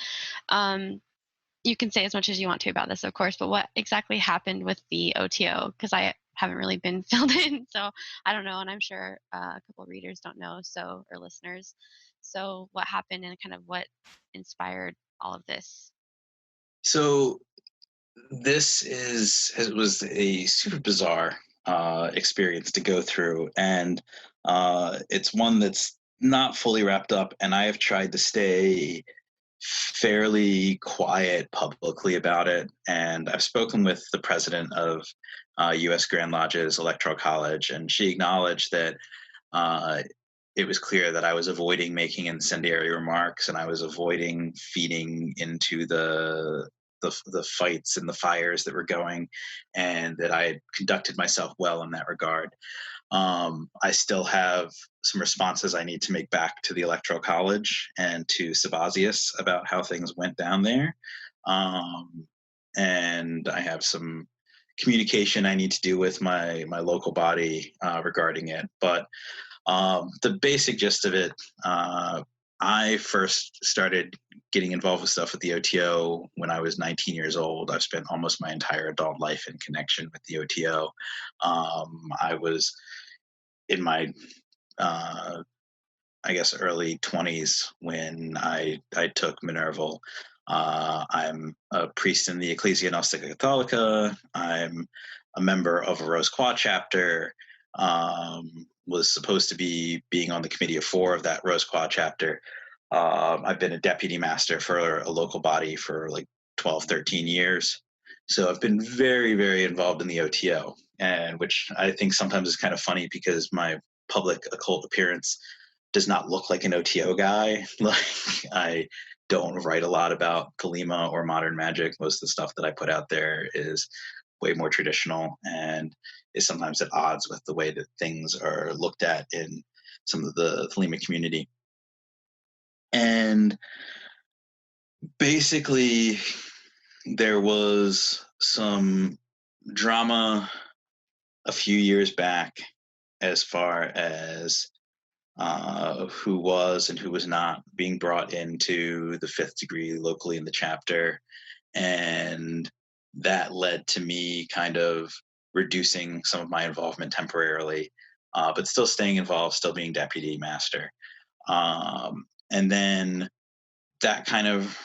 [SPEAKER 1] you can say as much as you want to about this, of course, but what exactly happened with the OTO? Because I haven't really been filled in, so I don't know, and I'm sure a couple of readers don't know, so, or listeners. So what happened, and kind of what inspired all of this?
[SPEAKER 2] So was a super bizarre experience to go through, and it's one that's not fully wrapped up. And I have tried to stay fairly quiet publicly about it. And I've spoken with the president of U.S. Grand Lodge's Electoral College, and she acknowledged that uh, it was clear that I was avoiding making incendiary remarks, and I was avoiding feeding into the fights and the fires that were going, and that I had conducted myself well in that regard. I still have some responses I need to make back to the Electoral College and to Sabazius about how things went down there. Um, and I have some communication I need to do with my local body regarding it. But the basic gist of it, I first started getting involved with stuff with the OTO when I was 19 years old. I've spent almost my entire adult life in connection with the OTO. I was in my uh, I guess early 20s when I took Minerval. I'm a priest in the Ecclesia Gnostica Catholica. I'm a member of a Rose Croix chapter. Was supposed to be being on the committee of 4 of that Rose Croix chapter. I've been a deputy master for a local body for like 12, 13 years. So I've been very, very involved in the OTO, and which I think sometimes is kind of funny because my public occult appearance does not look like an OTO guy. Like, I don't write a lot about Kalima or modern magic. Most of the stuff that I put out there is way more traditional and is sometimes at odds with the way that things are looked at in some of the Kalima community. And basically, there was some drama a few years back as far as who was and who was not being brought into the 5th degree locally in the chapter. And that led to me kind of reducing some of my involvement temporarily, but still staying involved, still being deputy master. And then that kind of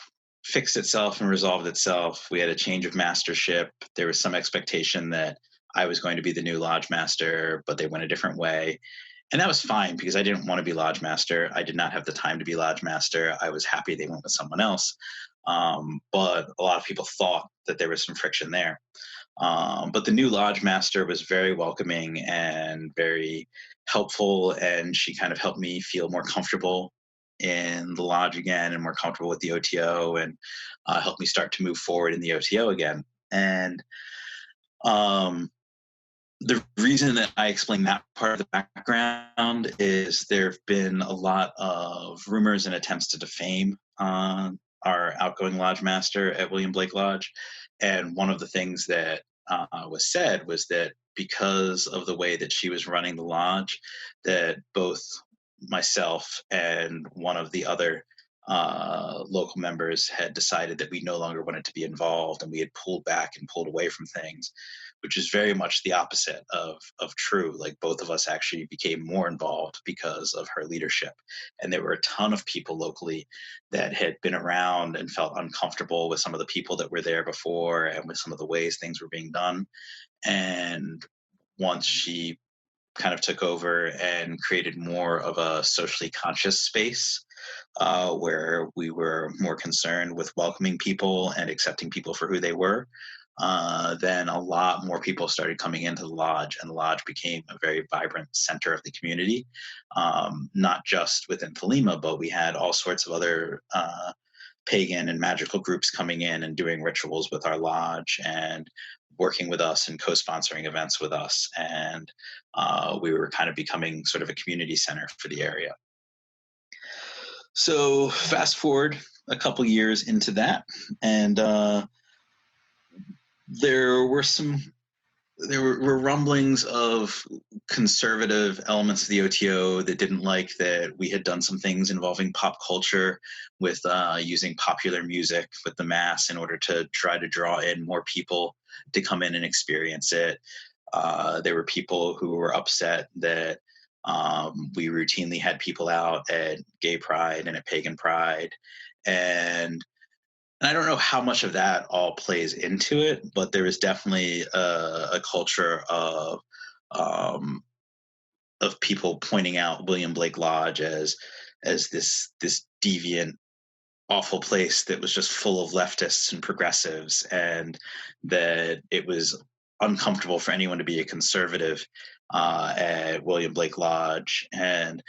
[SPEAKER 2] fixed itself and resolved itself. We had a change of mastership. There was some expectation that I was going to be the new lodge master, but they went a different way. And that was fine because I didn't want to be lodge master. I did not have the time to be lodge master. I was happy they went with someone else. But a lot of people thought that there was some friction there. But the new lodge master was very welcoming and very helpful, and she kind of helped me feel more comfortable in the lodge again and more comfortable with the OTO, and helped me start to move forward in the OTO again. And um, the reason that I explain that part of the background is there have been a lot of rumors and attempts to defame our outgoing lodge master at William Blake Lodge. And one of the things that was said was that because of the way that she was running the lodge, that both myself and one of the other local members had decided that we no longer wanted to be involved, and we had pulled back and pulled away from things, which is very much the opposite of true. Like, both of us actually became more involved because of her leadership. And there were a ton of people locally that had been around and felt uncomfortable with some of the people that were there before and with some of the ways things were being done. And once she kind of took over and created more of a socially conscious space, where we were more concerned with welcoming people and accepting people for who they were, then a lot more people started coming into the lodge, and the lodge became a very vibrant center of the community, not just within Thelema, but we had all sorts of other pagan and magical groups coming in and doing rituals with our lodge and working with us and co-sponsoring events with us. And we were kind of becoming sort of a community center for the area. So fast forward a couple years into that, and there were rumblings of conservative elements of the OTO that didn't like that we had done some things involving pop culture with using popular music with the mass in order to try to draw in more people to come in and experience it. There were people who were upset that we routinely had people out at gay pride and at pagan pride, and And I don't know how much of that all plays into it, but there is definitely a culture um, of people pointing out William Blake Lodge as this deviant, awful place that was just full of leftists and progressives, and that it was uncomfortable for anyone to be a conservative at William Blake Lodge. And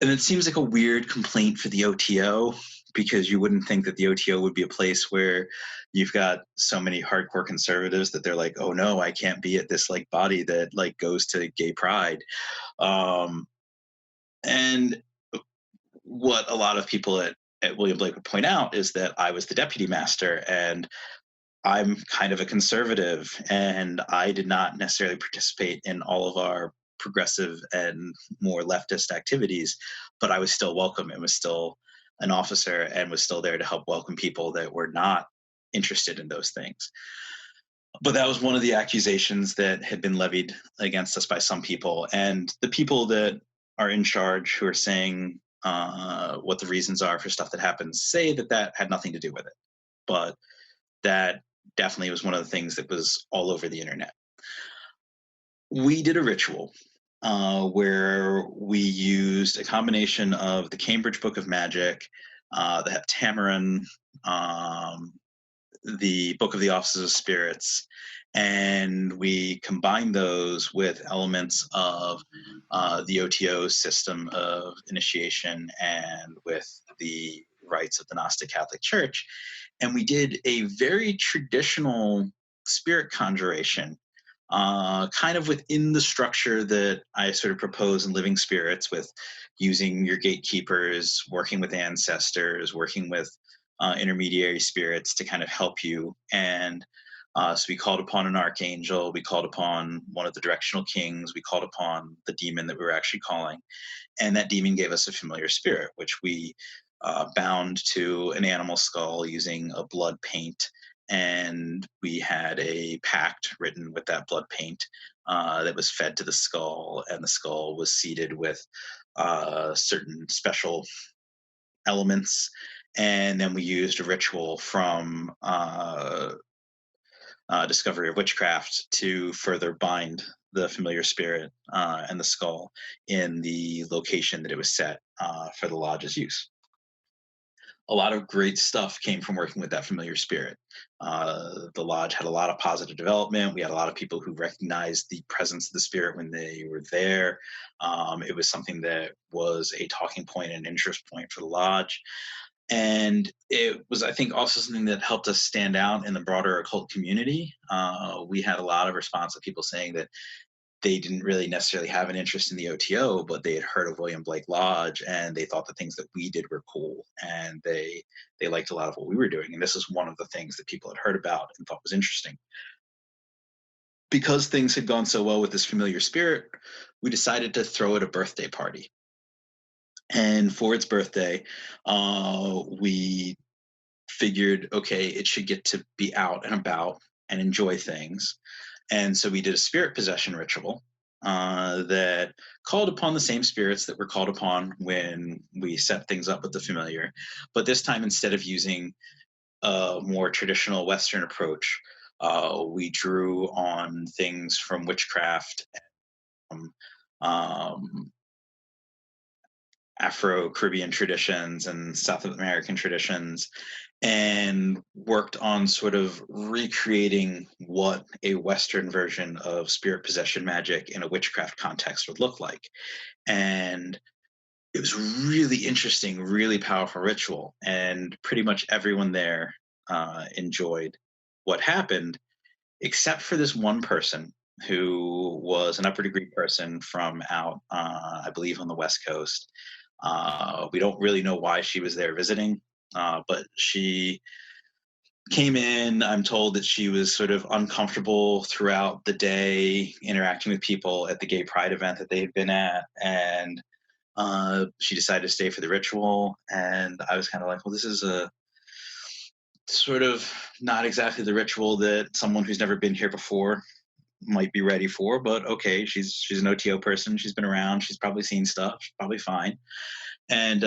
[SPEAKER 2] it seems like a weird complaint for the OTO, because you wouldn't think that the OTO would be a place where you've got so many hardcore conservatives that they're like, oh no, I can't be at this like body that like goes to gay pride. Um, and what a lot of people at William Blake would point out is that I was the deputy master, and I'm kind of a conservative, and I did not necessarily participate in all of our progressive and more leftist activities, but I was still welcome and was still an officer and was still there to help welcome people that were not interested in those things. But that was one of the accusations that had been levied against us by some people. And the people that are in charge, who are saying what the reasons are for stuff that happens, say that that had nothing to do with it. But that definitely was one of the things that was all over the internet. We did a ritual where we used a combination of the Cambridge Book of Magic, the Heptameron, um, the Book of the Offices of Spirits, and we combined those with elements of the OTO system of initiation and with the rites of the Gnostic Catholic Church. And we did a very traditional spirit conjuration, kind of within the structure that I sort of propose in Living Spirits, with using your gatekeepers, working with ancestors, working with intermediary spirits to kind of help you. And so we called upon an archangel, we called upon one of the directional kings, we called upon the demon that we were actually calling, and that demon gave us a familiar spirit, which we bound to an animal skull using a blood paint. And we had a pact written with that blood paint that was fed to the skull, and the skull was seeded with certain special elements. And then we used a ritual from Discovery of Witchcraft to further bind the familiar spirit and the skull in the location that it was set for the lodge's use. A lot of great stuff came from working with that familiar spirit. The lodge had a lot of positive development. We had a lot of people who recognized the presence of the spirit when they were there. It was something that was a talking point and interest point for the lodge. And it was, I think, also something that helped us stand out in the broader occult community. We had a lot of response of people saying that they didn't really necessarily have an interest in the OTO, but they had heard of William Blake Lodge, and they thought the things that we did were cool, and they liked a lot of what we were doing. And this is one of the things that people had heard about and thought was interesting. Because things had gone so well with this familiar spirit, we decided to throw it a birthday party. And for its birthday, we figured, okay, it should get to be out and about and enjoy things. And so we did a spirit possession ritual that called upon the same spirits that were called upon when we set things up with the familiar. But this time, instead of using a more traditional Western approach, we drew on things from witchcraft, um, um, Afro Caribbean traditions and South American traditions, and worked on sort of recreating what a Western version of spirit possession magic in a witchcraft context would look like. And it was really interesting, really powerful ritual. And pretty much everyone there enjoyed what happened, except for this one person who was an upper degree person from out, I believe, on the West Coast. We don't really know why she was there visiting, but she came in. I'm told that she was sort of uncomfortable throughout the day interacting with people at the gay pride event that they had been at. And she decided to stay for the ritual. And I was kind of like, well, this is a sort of not exactly the ritual that someone who's never been here before might be ready for, but okay, she's an OTO person. She's been around. She's probably seen stuff. She's probably fine. And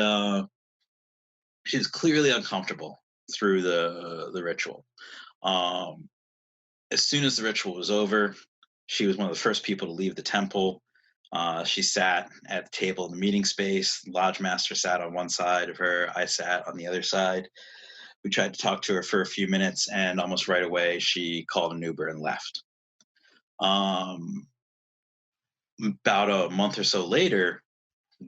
[SPEAKER 2] she was clearly uncomfortable. through the ritual. Um, as soon as the ritual was over, she was one of the first people to leave the temple. She sat at the table in the meeting space. Lodge master sat on one side of her. I sat on the other side. We tried to talk to her for a few minutes, and almost right away, she called an Uber and left. Um, about a month or so later,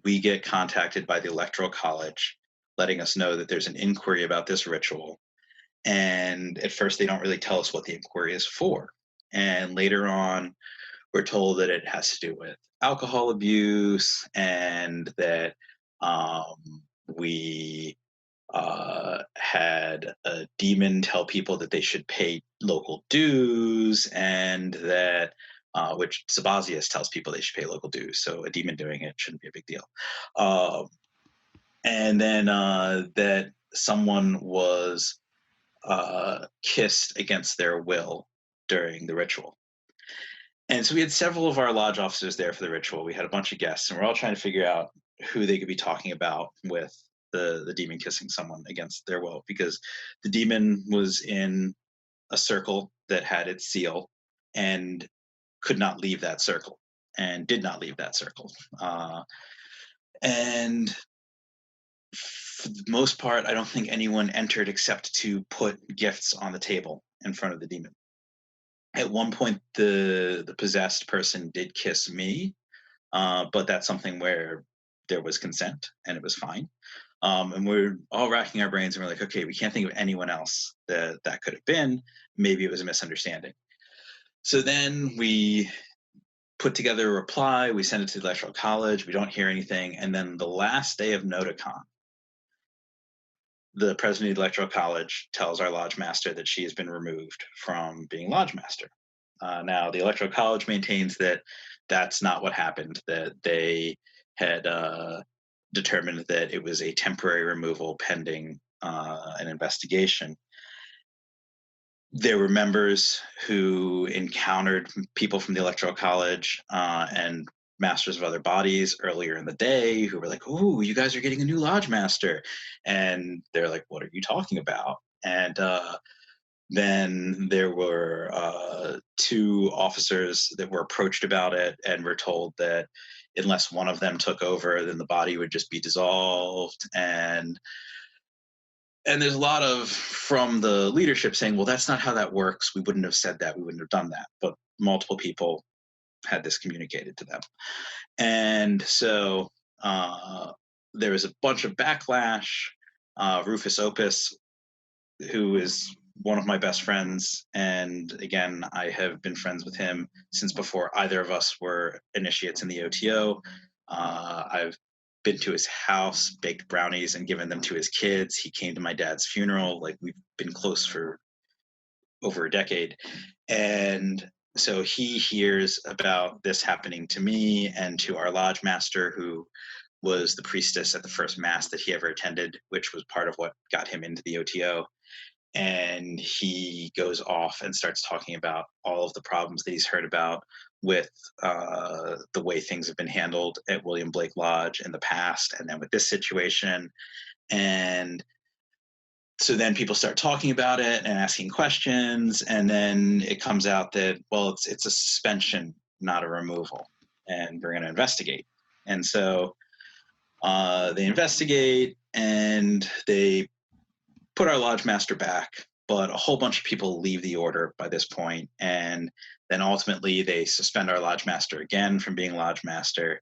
[SPEAKER 2] we get contacted by the Electoral College, letting us know that there's an inquiry about this ritual. And at first, they don't really tell us what the inquiry is for. And later on, we're told that it has to do with alcohol abuse, and that we had a demon tell people that they should pay local dues, and that which Sabazius tells people they should pay local dues. So a demon doing it shouldn't be a big deal. Um, and then that someone was kissed against their will during the ritual. And so we had several of our lodge officers there for the ritual. We had a bunch of guests, and we're all trying to figure out who they could be talking about with the demon kissing someone against their will, because the demon was in a circle that had its seal and could not leave that circle, and did not leave that circle. And for the most part, I don't think anyone entered except to put gifts on the table in front of the demon. At one point, the possessed person did kiss me, but that's something where there was consent and it was fine. And we're all racking our brains, and we're like, okay, we can't think of anyone else that could have been. Maybe it was a misunderstanding. So then we put together a reply. We send it to the Electoral College. We don't hear anything. And then the last day of Noticon, the president of the Electoral College tells our lodge master that she has been removed from being lodge master. Now, the Electoral College maintains that that's not what happened, that they had determined that it was a temporary removal pending an investigation. There were members who encountered people from the Electoral College and masters of other bodies earlier in the day who were like, "Oh, you guys are getting a new lodge master," and they're like, "What are you talking about?" And then there were two officers that were approached about it and were told that unless one of them took over, then the body would just be dissolved. And there's a lot of from the leadership saying, well, that's not how that works. We wouldn't have said that. We wouldn't have done that. But multiple people had this communicated to them. And so there was a bunch of backlash. Rufus Opus, who is one of my best friends, and again, I have been friends with him since before either of us were initiates in the OTO. I've been to his house, baked brownies, and given them to his kids. He came to my dad's funeral. Like, we've been close for over a decade. And so he hears about this happening to me and to our lodge master, who was the priestess at the first mass that he ever attended, which was part of what got him into the OTO. And he goes off and starts talking about all of the problems that he's heard about with the way things have been handled at William Blake Lodge in the past, and then with this situation. And so then people start talking about it and asking questions, and then it comes out that, well, it's a suspension, not a removal, and we're going to investigate. And so they investigate, and they put our lodge master back, but a whole bunch of people leave the order by this point, and then ultimately they suspend our lodge master again from being lodge master.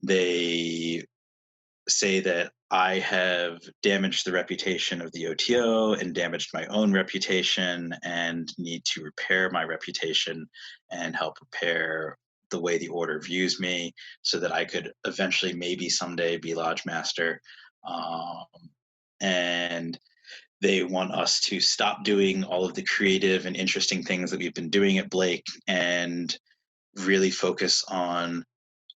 [SPEAKER 2] They say that I have damaged the reputation of the OTO and damaged my own reputation, and need to repair my reputation and help repair the way the order views me, so that I could eventually, maybe someday, be lodge master. And they want us to stop doing all of the creative and interesting things that we've been doing at Blake and really focus on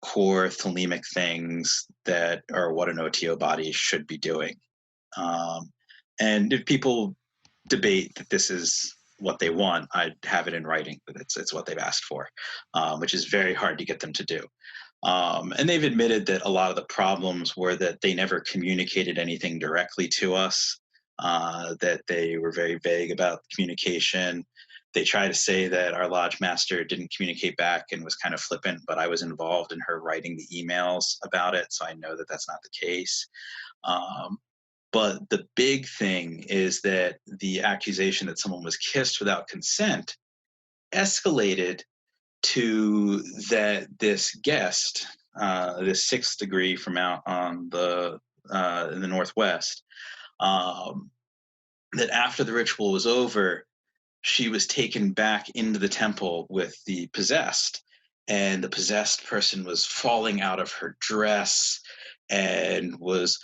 [SPEAKER 2] core thelemic things that are what an OTO body should be doing. And if people debate that this is what they want, I'd have it in writing that it's what they've asked for, which is very hard to get them to do. And they've admitted that a lot of the problems were that they never communicated anything directly to us. that they were very vague about communication. They try to say that our lodge master didn't communicate back and was kind of flippant, but I was involved in her writing the emails about it, so I know that that's not the case. Um, but the big thing is that the accusation that someone was kissed without consent escalated to that this guest, this sixth degree from out on the in the northwest, um, that after the ritual was over, she was taken back into the temple with the possessed, and the possessed person was falling out of her dress and was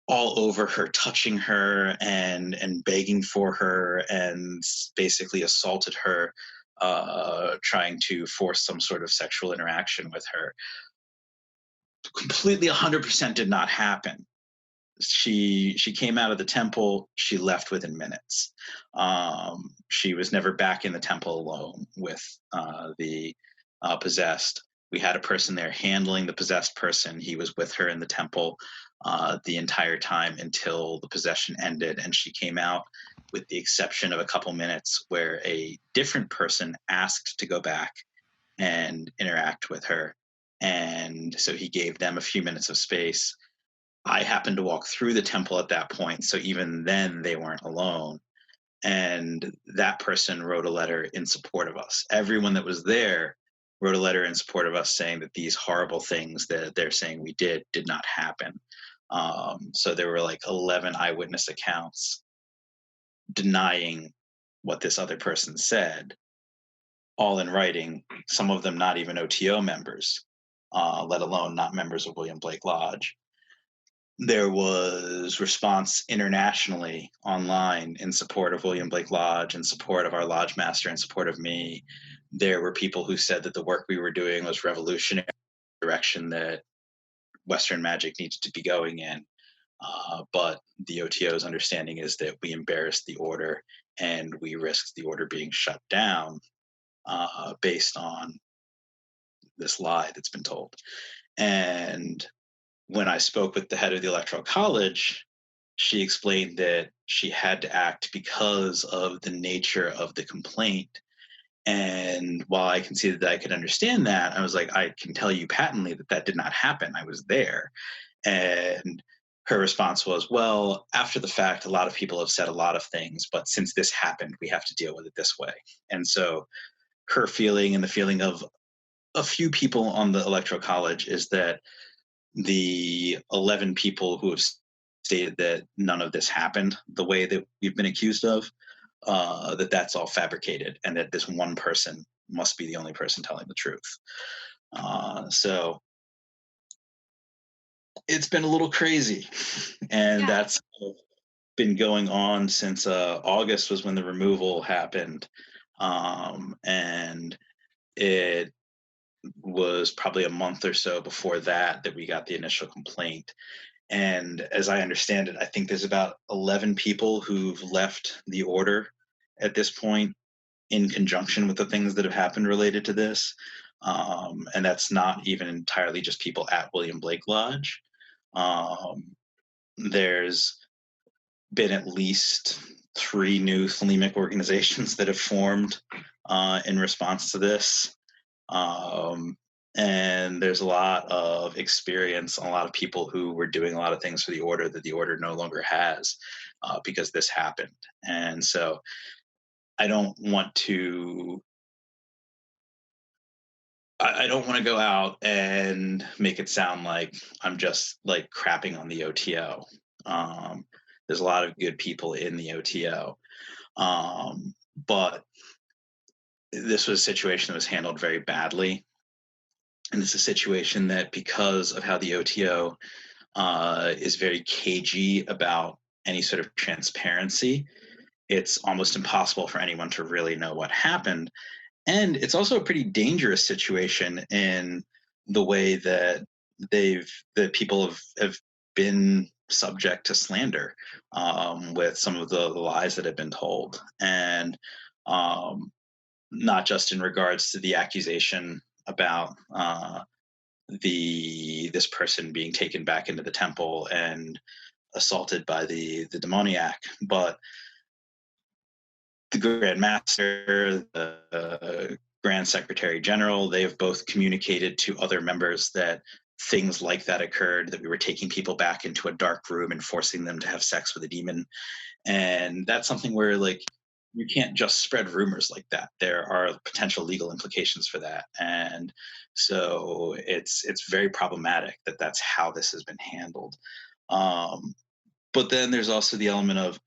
[SPEAKER 2] all over her, touching her and begging for her, and basically assaulted her, trying to force some sort of sexual interaction with her. Completely 100% did not happen. She came out of the temple. She left within minutes. She was never back in the temple alone with the possessed. We had a person there handling the possessed person. He was with her in the temple the entire time until the possession ended, and she came out, with the exception of a couple minutes where a different person asked to go back and interact with her. And so he gave them a few minutes of space. I happened to walk through the temple at that point, so even then they weren't alone. And that person wrote a letter in support of us. Everyone that was there wrote a letter in support of us, saying that these horrible things that they're saying we did not happen. So there were like 11 eyewitness accounts denying what this other person said, all in writing, some of them not even OTO members, let alone not members of William Blake Lodge. There was response internationally online in support of William Blake Lodge, in support of our lodge master, in support of me. There were people who said that the work we were doing was revolutionary, direction that Western magic needed to be going in. But the OTO's understanding is that we embarrassed the order and we risked the order being shut down based on this lie that's been told. And when I spoke with the head of the Electoral College, she explained that she had to act because of the nature of the complaint. And while I can see that I could understand that, I was like, I can tell you patently that that did not happen. I was there. And her response was, well, after the fact, a lot of people have said a lot of things, but since this happened, we have to deal with it this way. And so her feeling, and the feeling of a few people on the Electoral College, is that the 11 people who have stated that none of this happened the way that we've been accused of, that that's all fabricated, and that this one person must be the only person telling the truth. So it's been a little crazy, and
[SPEAKER 1] Yeah.
[SPEAKER 2] that's been going on since August was when the removal happened, and it was probably a month or so before that that we got the initial complaint. And as I understand it, I think there's about 11 people who've left the order at this point in conjunction with the things that have happened related to this. And that's not even entirely just people at William Blake Lodge. There's been at least 3 new Thelemic organizations that have formed in response to this. And there's a lot of experience, a lot of people who were doing a lot of things for the order that the order no longer has because this happened. And so I don't want to. I don't want to go out and make it sound like I'm just like crapping on the OTO. There's a lot of good people in the OTO, but this was a situation that was handled very badly. And it's a situation that, because of how the OTO is very cagey about any sort of transparency, it's almost impossible for anyone to really know what happened. And it's also a pretty dangerous situation in the way that that people have been subject to slander with some of the lies that have been told. And not just in regards to the accusation about this person being taken back into the temple and assaulted by the demoniac. But the Grand Master, the Grand Secretary General, they have both communicated to other members that things like that occurred, that we were taking people back into a dark room and forcing them to have sex with a demon. And that's something where, like, you can't just spread rumors like that. There are potential legal implications for that. And so it's very problematic that that's how this has been handled. Um, but then there's also the element of,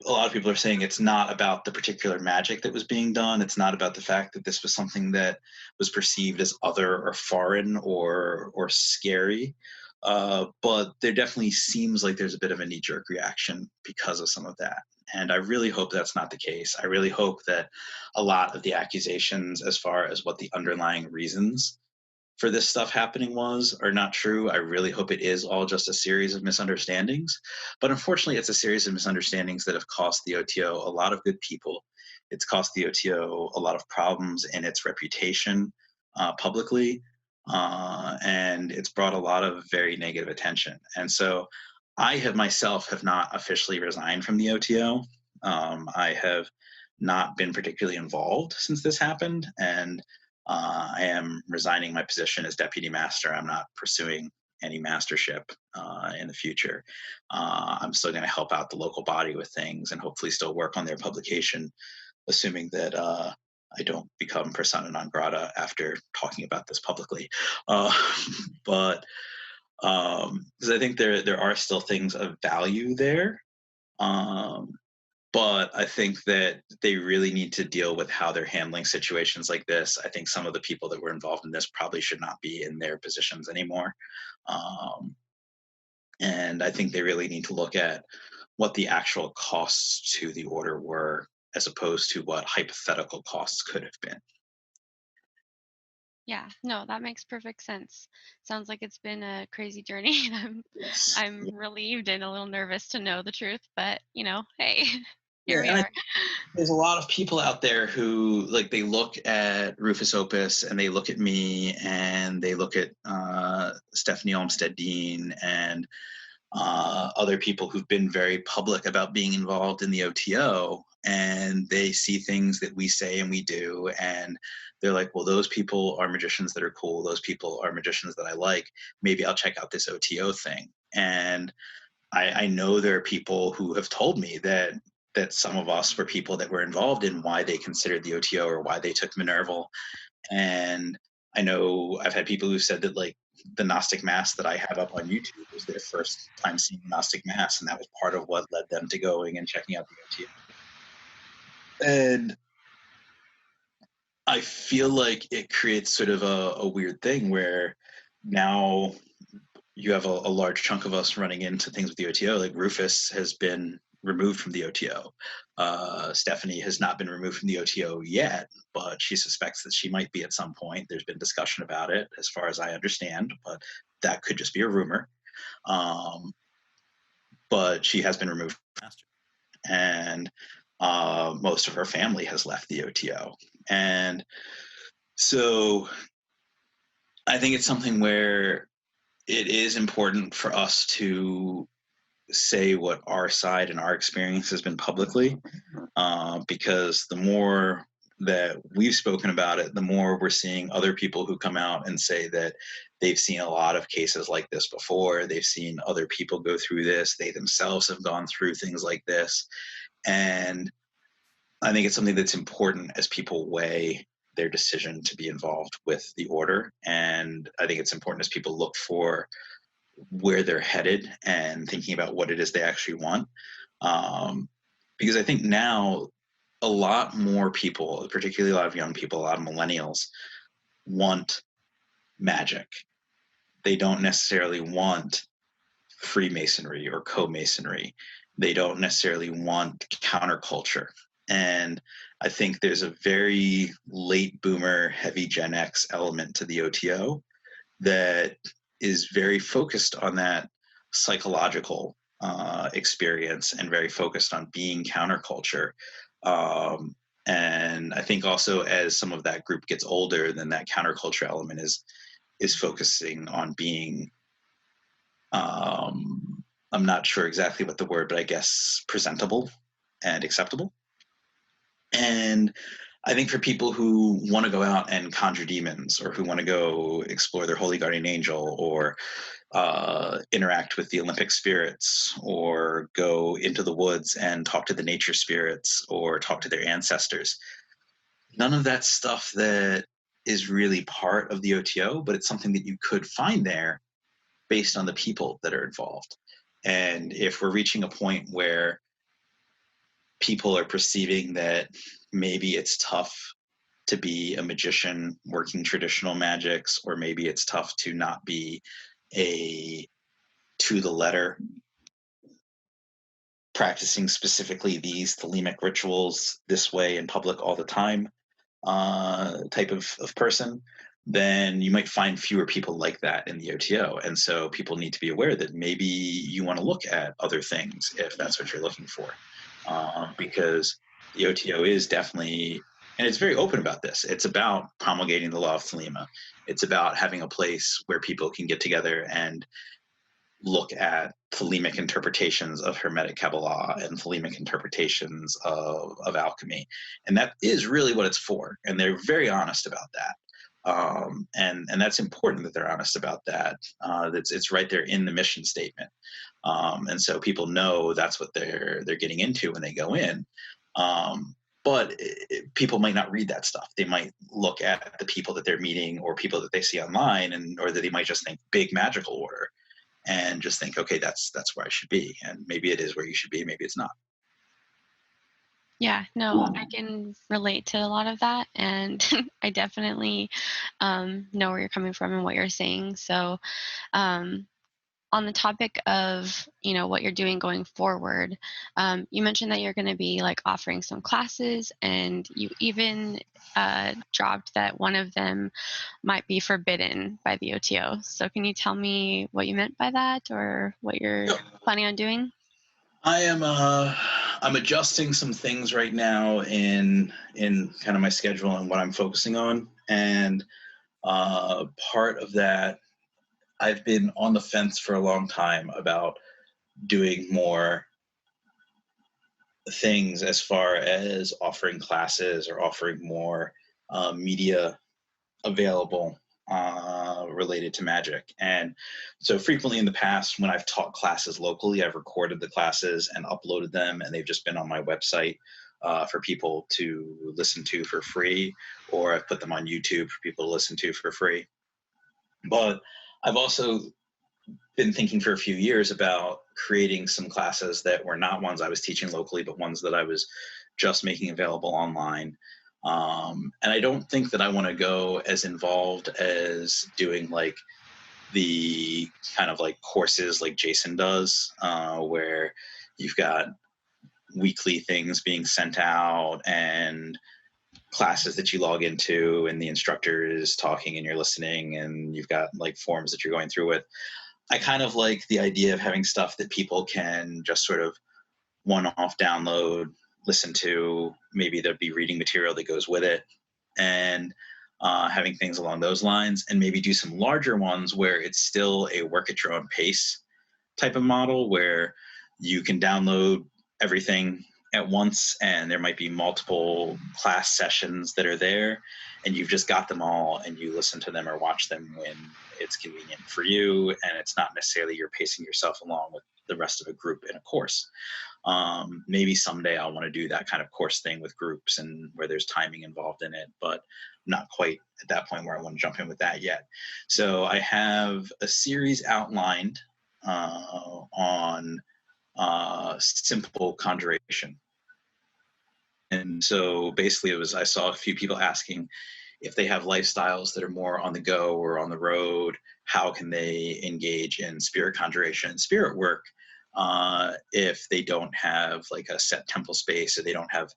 [SPEAKER 2] a lot of people are saying it's not about the particular magic that was being done. It's not about the fact that this was something that was perceived as other or foreign or scary. But there definitely seems like there's a bit of a knee jerk reaction because of some of that. And I really hope that's not the case. I really hope that a lot of the accusations, as far as what the underlying reasons for this stuff happening are not true. I really hope it is all just a series of misunderstandings. But unfortunately, it's a series of misunderstandings that have cost the OTO a lot of good people. It's cost the OTO a lot of problems in its reputation publicly. And it's brought a lot of very negative attention. And so I have myself have not officially resigned from the OTO. I have not been particularly involved since this happened. And I am resigning my position as deputy master. I'm not pursuing any mastership in the future. I'm still going to help out the local body with things and hopefully still work on their publication, assuming that I don't become persona non grata after talking about this publicly. Uh, but because I think there are still things of value there. Um, but I think that they really need to deal with how they're handling situations like this. I think some of the people that were involved in this probably should not be in their positions anymore. Um, and I think they really need to look at what the actual costs to the order were, as opposed to what hypothetical costs could have been.
[SPEAKER 1] Yeah, no, that makes perfect sense. Sounds like it's been a crazy journey, and
[SPEAKER 2] Yes.
[SPEAKER 1] I'm relieved and a little nervous to know the truth, but hey, here
[SPEAKER 2] Yeah,
[SPEAKER 1] we
[SPEAKER 2] and
[SPEAKER 1] are.
[SPEAKER 2] there's a lot of people out there who, like, they look at Rufus Opus and they look at me and they look at Stephanie Olmsted Dean and other people who've been very public about being involved in the OTO, and they see things that we say and we do, and they're like, well, those people are magicians that are cool. Those people are magicians that I like. Maybe I'll check out this OTO thing. And I know there are people who have told me that some of us were people that were involved in why they considered the OTO or why they took Minerval. And I know I've had people who said that, like, the Gnostic Mass that I have up on YouTube was their first time seeing Gnostic Mass, and that was part of what led them to going and checking out the OTO. And I feel like it creates sort of a weird thing where now you have a large chunk of us running into things with the OTO. Like, Rufus has been removed from the OTO. Stephanie has not been removed from the OTO yet, but she suspects that she might be at some point. There's been discussion about it, as far as I understand, but that could just be a rumor. But she has been removed from Master, and most of her family has left the OTO. And so I think it's something where it is important for us to say what our side and our experience has been publicly, because the more that we've spoken about it, the more we're seeing other people who come out and say that they've seen a lot of cases like this before. They've seen other people go through this. They themselves have gone through things like this. And I think it's something that's important as people weigh their decision to be involved with the order. And I think it's important as people look for where they're headed and thinking about what it is they actually want. Because I think now a lot more people, particularly a lot of young people, a lot of millennials, want magic. They don't necessarily want Freemasonry or co-Masonry. They don't necessarily want counterculture. And I think there's a very late boomer, heavy Gen X element to the OTO that is very focused on that psychological experience and very focused on being counterculture. And I think also as some of that group gets older, then that counterculture element is focusing on being I'm not sure exactly what the word, but I guess presentable and acceptable. And I think for people who want to go out and conjure demons, or who want to go explore their holy guardian angel, or interact with the Olympic spirits, or go into the woods and talk to the nature spirits, or talk to their ancestors, none of that stuff that is really part of the OTO, but it's something that you could find there based on the people that are involved. And if we're reaching a point where people are perceiving that maybe it's tough to be a magician working traditional magics, or maybe it's tough to not be a to the letter practicing specifically these thelemic rituals this way in public all the time type of person, then you might find fewer people like that in the OTO. And so people need to be aware that maybe you want to look at other things if that's what you're looking for. Because the OTO is definitely, and it's very open about this, it's about promulgating the law of Thelema. It's about having a place where people can get together and look at Thelemic interpretations of Hermetic Kabbalah and Thelemic interpretations of alchemy. And that is really what it's for. And they're very honest about that. And that's important that they're honest about that. It's right there in the mission statement. And so people know that's what they're getting into when they go in. But people might not read that stuff. They might look at the people that they're meeting, or people that they see online, or that they might just think big magical order, and just think, okay, that's where I should be. And maybe it is where you should be, maybe it's not.
[SPEAKER 1] Yeah, no, I can relate to a lot of that, and I definitely know where you're coming from and what you're saying. So, on the topic of what you're doing going forward, you mentioned that you're going to be like offering some classes, and you even dropped that one of them might be forbidden by the OTO. So, can you tell me what you meant by that, or what you're planning on doing?
[SPEAKER 2] I'm adjusting some things right now in kind of my schedule and what I'm focusing on. And part of that, I've been on the fence for a long time about doing more things as far as offering classes or offering more media available related to magic. And so frequently in the past, when I've taught classes locally, I've recorded the classes and uploaded them, and they've just been on my website for people to listen to for free, or I've put them on YouTube for people to listen to for free. But I've also been thinking for a few years about creating some classes that were not ones I was teaching locally, but ones that I was just making available online. And I don't think that I want to go as involved as doing like the kind of like courses like Jason does, where you've got weekly things being sent out and classes that you log into, and the instructor is talking and you're listening, and you've got like forms that you're going through with. I kind of like the idea of having stuff that people can just sort of one-off download, listen to. Maybe there'd be reading material that goes with it, and having things along those lines, and maybe do some larger ones where it's still a work at your own pace type of model, where you can download everything at once, and there might be multiple class sessions that are there, and you've just got them all, and you listen to them or watch them when it's convenient for you, and it's not necessarily you're pacing yourself along with the rest of a group in a course. Maybe someday I'll want to do that kind of course thing with groups and where there's timing involved in it, but I'm not quite at that point where I want to jump in with that yet. So I have a series outlined on simple conjuration. And so basically I saw a few people asking if they have lifestyles that are more on the go or on the road, how can they engage in spirit conjuration and spirit work if they don't have like a set temple space, or they don't have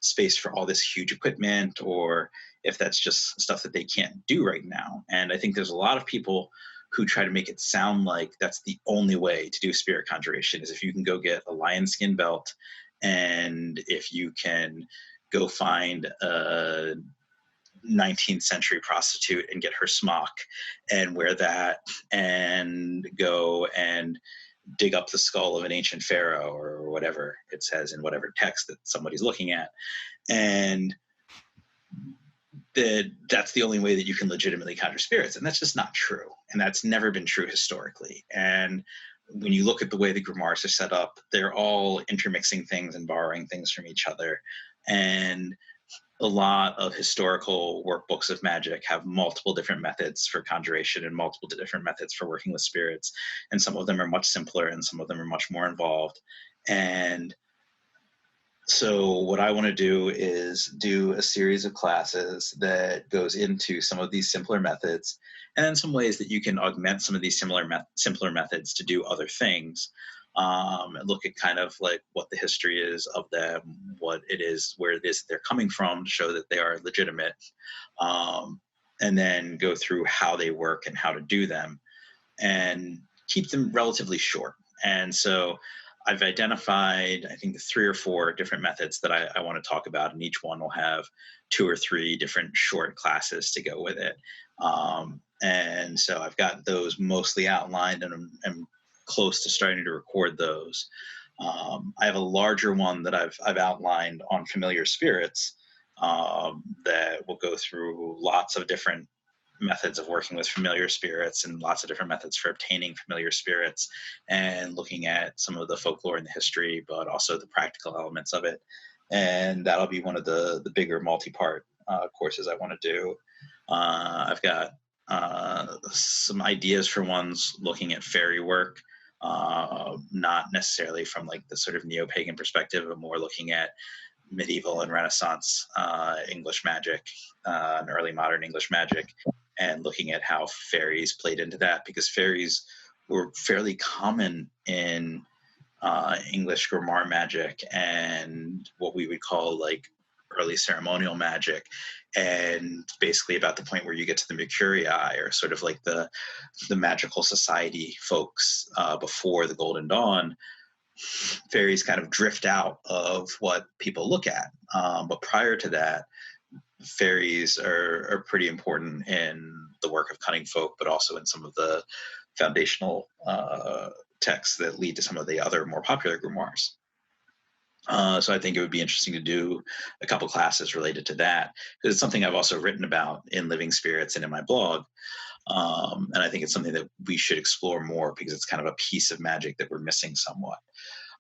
[SPEAKER 2] space for all this huge equipment, or if that's just stuff that they can't do right now. And I think there's a lot of people who try to make it sound like that's the only way to do spirit conjuration, is if you can go get a lion skin belt, and if you can go find a 19th century prostitute and get her smock and wear that and go and dig up the skull of an ancient pharaoh or whatever it says in whatever text that somebody's looking at, and that's the only way that you can legitimately conjure spirits. And that's just not true. And that's never been true historically. And when you look at the way the grimoires are set up, they're all intermixing things and borrowing things from each other. And a lot of historical workbooks of magic have multiple different methods for conjuration and multiple different methods for working with spirits. And some of them are much simpler and some of them are much more involved. And so what I want to do is do a series of classes that goes into some of these simpler methods and then some ways that you can augment some of these simpler methods to do other things. And look at kind of like what the history is of them, what it is, where it is they're coming from to show that they are legitimate, and then go through how they work and how to do them and keep them relatively short. And so I've identified, I think, 3 or 4 different methods that I want to talk about, and each one will have 2 or 3 different short classes to go with it. And so I've got those mostly outlined, and I'm close to starting to record those. I have a larger one that I've outlined on familiar spirits that will go through lots of different methods of working with familiar spirits and lots of different methods for obtaining familiar spirits and looking at some of the folklore and the history, but also the practical elements of it. And that'll be one of the bigger multi-part courses I want to do. I've got some ideas for ones looking at fairy work, not necessarily from like the sort of neo-pagan perspective, but more looking at medieval and Renaissance English magic and early modern English magic, and looking at how fairies played into that, because fairies were fairly common in English grimoire magic and what we would call like early ceremonial magic. And basically about the point where you get to the Mercurii, or sort of like the magical society folks before the Golden Dawn, fairies kind of drift out of what people look at. But prior to that, fairies are pretty important in the work of cunning folk, but also in some of the foundational texts that lead to some of the other more popular grimoires. So I think it would be interesting to do a couple classes related to that, because it's something I've also written about in Living Spirits and in my blog. And I think it's something that we should explore more, because it's kind of a piece of magic that we're missing somewhat.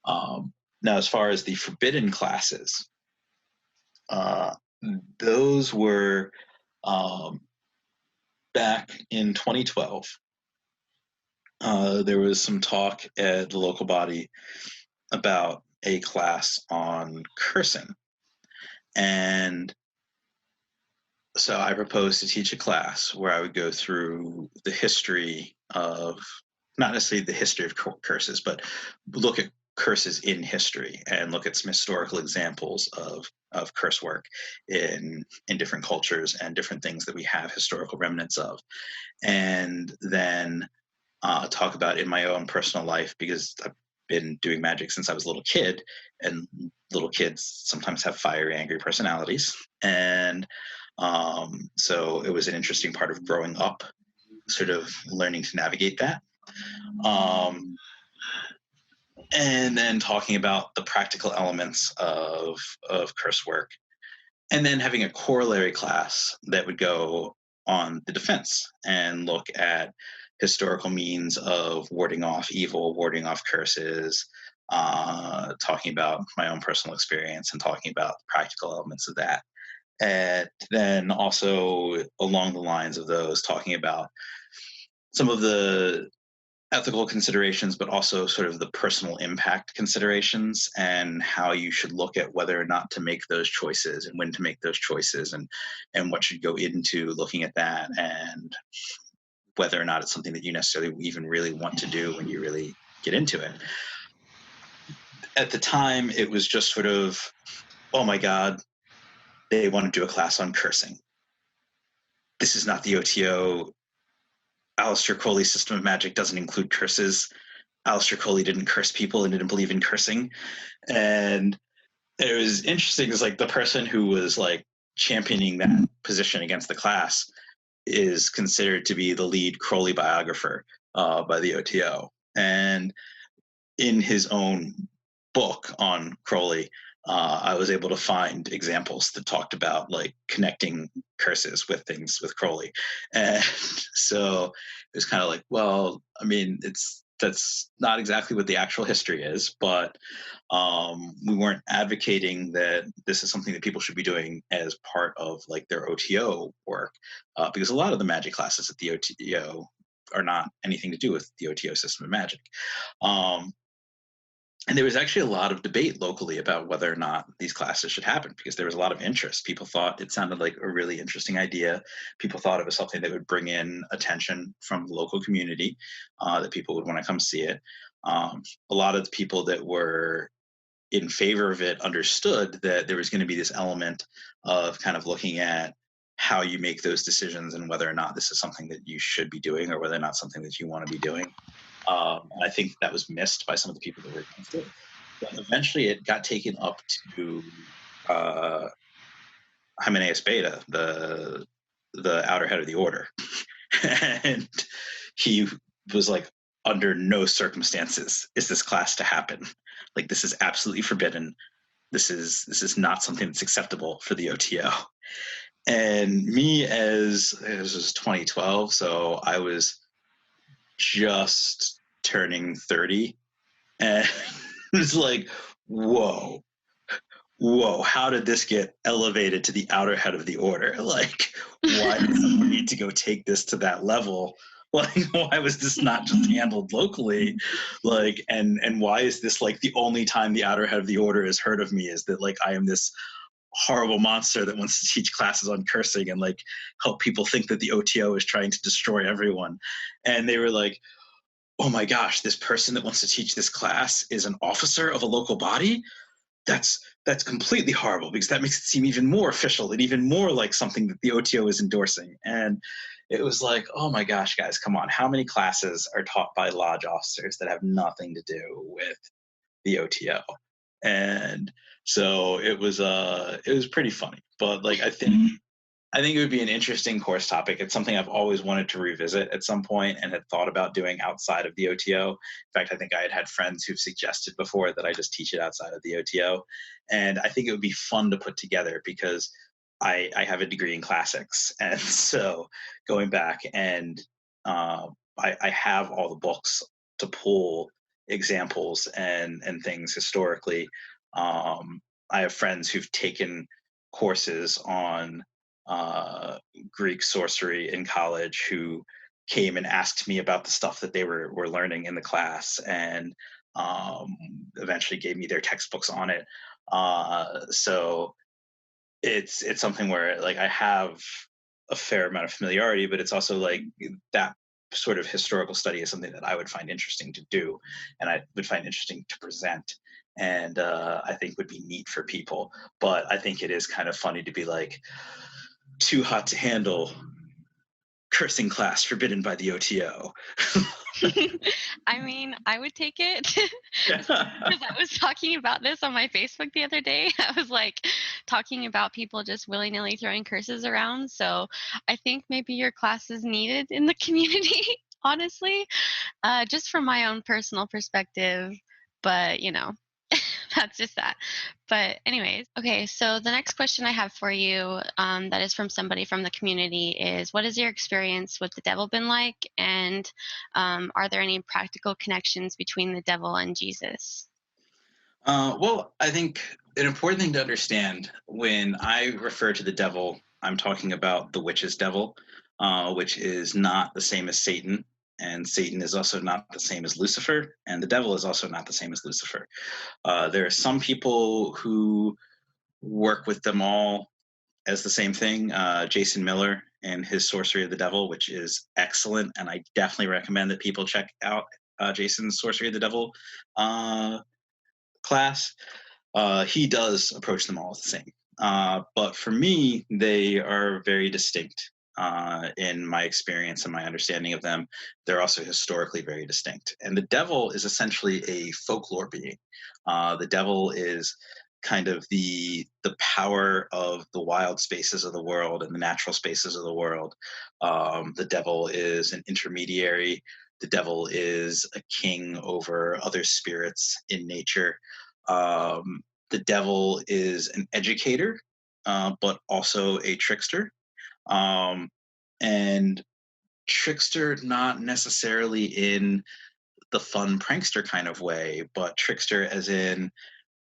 [SPEAKER 2] Now, as far as the forbidden classes, those were back in 2012. There was some talk at the local body about a class on cursing. And so I proposed to teach a class where I would go through the history of, not necessarily the history of curses, but look at curses in history and look at some historical examples of curse work in different cultures and different things that we have historical remnants of. And then talk about in my own personal life, because I've been doing magic since I was a little kid, and little kids sometimes have fiery, angry personalities. And so it was an interesting part of growing up, sort of learning to navigate that. And then talking about the practical elements of curse work, and then having a corollary class that would go on the defense and look at historical means of warding off evil, warding off curses, talking about my own personal experience and talking about the practical elements of that. And then also along the lines of those, talking about some of the ethical considerations, but also sort of the personal impact considerations, and how you should look at whether or not to make those choices and when to make those choices, and what should go into looking at that, and whether or not it's something that you necessarily even really want to do when you really get into it. At the time, it was just sort of, oh my God, they want to do a class on cursing. This is not the OTO. Aleister Crowley's system of magic doesn't include curses. Aleister Crowley didn't curse people and didn't believe in cursing. And it was interesting, because like the person who was like championing that position against the class is considered to be the lead Crowley biographer by the OTO. And in his own book on Crowley, I was able to find examples that talked about like connecting curses with things with Crowley, and so it was kind of like, well, I mean, that's not exactly what the actual history is, but we weren't advocating that this is something that people should be doing as part of like their OTO work, because a lot of the magic classes at the OTO are not anything to do with the OTO system of magic. Um, and there was actually a lot of debate locally about whether or not these classes should happen because there was a lot of interest. People thought it sounded like a really interesting idea. People thought it was something that would bring in attention from the local community, that people would want to come see it. A lot of the people that were in favor of it understood that there was going to be this element of kind of looking at how you make those decisions and whether or not this is something that you should be doing or whether or not something that you want to be doing. And I think that was missed by some of the people that were against it. But eventually, it got taken up to uh, Hymenaeus Beta, the outer head of the order, and he was like, under no circumstances is this class to happen. Like, this is absolutely forbidden. This is not something that's acceptable for the OTO. And me, as it was 2012, so I was just turning 30, and it's like, whoa, whoa, how did this get elevated to the outer head of the order? Like, why did someone need to go take this to that level? Like, why was this not just handled locally? Like, and why is this like the only time the outer head of the order has heard of me is that like I am this horrible monster that wants to teach classes on cursing and like help people think that the OTO is trying to destroy everyone. And they were like, oh my gosh, this person that wants to teach this class is an officer of a local body? That's completely horrible because that makes it seem even more official and even more like something that the OTO is endorsing. And it was like, oh my gosh, guys, come on. How many classes are taught by lodge officers that have nothing to do with the OTO? And so it was pretty funny. But like I think it would be an interesting course topic. It's something I've always wanted to revisit at some point and had thought about doing outside of the OTO. In fact, I think I had had friends who've suggested before that I just teach it outside of the OTO. And I think it would be fun to put together because I have a degree in classics. And so going back and I have all the books to pull examples and things historically. I have friends who've taken courses on Greek sorcery in college who came and asked me about the stuff that they were learning in the class and eventually gave me their textbooks on it. So it's something where like I have a fair amount of familiarity, but it's also like that sort of historical study is something that I would find interesting to do and I would find interesting to present and I think would be neat for people. But I think it is kind of funny to be like, too hot to handle, cursing class forbidden by the OTO.
[SPEAKER 1] I mean, I would take it because I was talking about this on my Facebook the other day. I was like talking about people just willy nilly throwing curses around. So I think maybe your class is needed in the community, honestly, just from my own personal perspective. But, that's just that. But anyways, okay. So the next question I have for you, that is from somebody from the community, is what has your experience with the devil been like, and are there any practical connections between the devil and Jesus?
[SPEAKER 2] Well, I think an important thing to understand when I refer to the devil, I'm talking about the witch's devil, which is not the same as Satan. And Satan is also not the same as Lucifer, and the devil is also not the same as Lucifer. There are some people who work with them all as the same thing. Jason Miller and his Sorcery of the Devil, which is excellent, and I definitely recommend that people check out Jason's Sorcery of the Devil class. He does approach them all as the same. But for me, they are very distinct in my experience and my understanding of them. They're also historically very distinct. And the devil is essentially a folklore being. The devil is kind of the power of the wild spaces of the world and the natural spaces of the world. The devil is an intermediary. The devil is a king over other spirits in nature. The devil is an educator, but also a trickster. Um, and trickster, not necessarily in the fun prankster kind of way, but trickster as in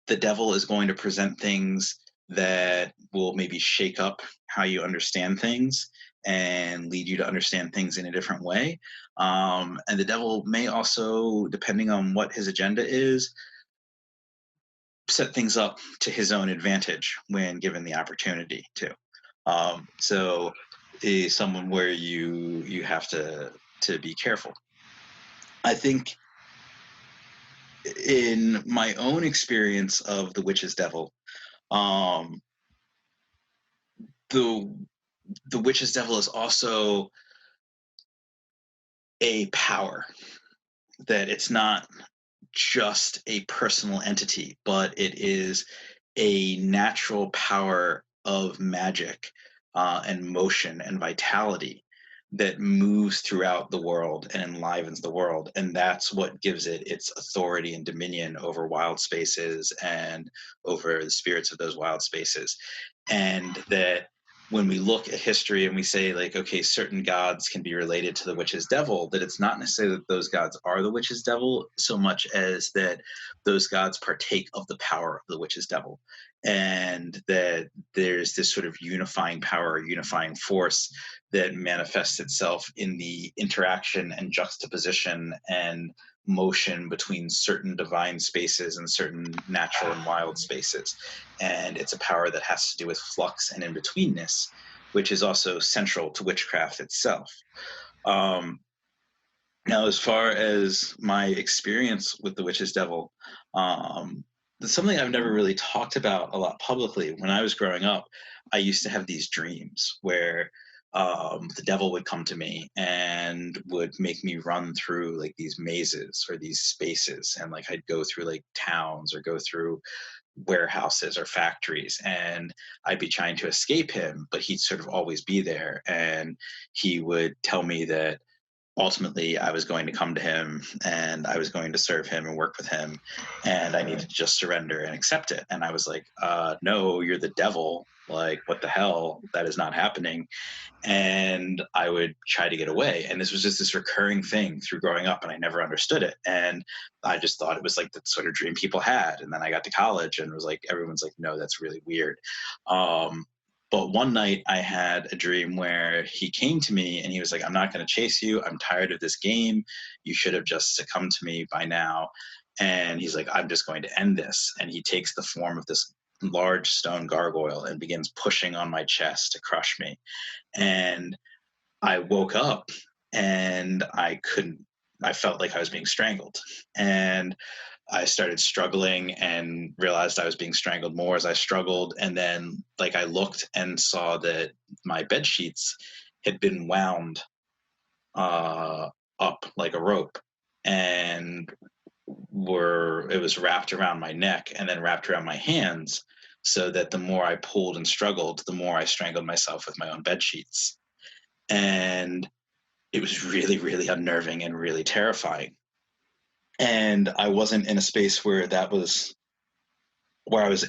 [SPEAKER 2] the devil is going to present things that will maybe shake up how you understand things and lead you to understand things in a different way. And the devil may also, depending on what his agenda is, set things up to his own advantage when given the opportunity to. So is someone where you have to be careful. I think in my own experience of the witch's devil, um, the the witch's devil is also a power, that it's not just a personal entity, but it is a natural power of magic and motion and vitality that moves throughout the world and enlivens the world. And that's what gives it its authority and dominion over wild spaces and over the spirits of those wild spaces. And that when we look at history and we say, like, okay, certain gods can be related to the witch's devil, that it's not necessarily that those gods are the witch's devil so much as that those gods partake of the power of the witch's devil, and that there's this sort of unifying power, unifying force that manifests itself in the interaction and juxtaposition and motion between certain divine spaces and certain natural and wild spaces. And it's a power that has to do with flux and in-betweenness, which is also central to witchcraft itself. Now, as far as my experience with the witch's devil, it's something I've never really talked about a lot publicly. When I was growing up, I used to have these dreams where the devil would come to me and would make me run through like these mazes or these spaces, and like I'd go through like towns or go through warehouses or factories, and I'd be trying to escape him, but he'd sort of always be there, and he would tell me that ultimately I was going to come to him and I was going to serve him and work with him, and I needed to just surrender and accept it. And I was like, no, you're the devil, like what the hell, that is not happening. And I would try to get away, and this was just this recurring thing through growing up, and I never understood it, and I just thought it was like the sort of dream people had. And then I got to college and it was like, everyone's like, no, that's really weird. But one night I had a dream where he came to me and he was like, I'm not going to chase you. I'm tired of this game. You should have just succumbed to me by now. And he's like, I'm just going to end this. And he takes the form of this large stone gargoyle and begins pushing on my chest to crush me. And I woke up and I felt like I was being strangled. And I started struggling and realized I was being strangled more as I struggled. And then, like, I looked and saw that my bed sheets had been wound up like a rope, and it was wrapped around my neck and then wrapped around my hands, so that the more I pulled and struggled, the more I strangled myself with my own bed sheets. And it was really, really unnerving and really terrifying. And I wasn't in a space where I was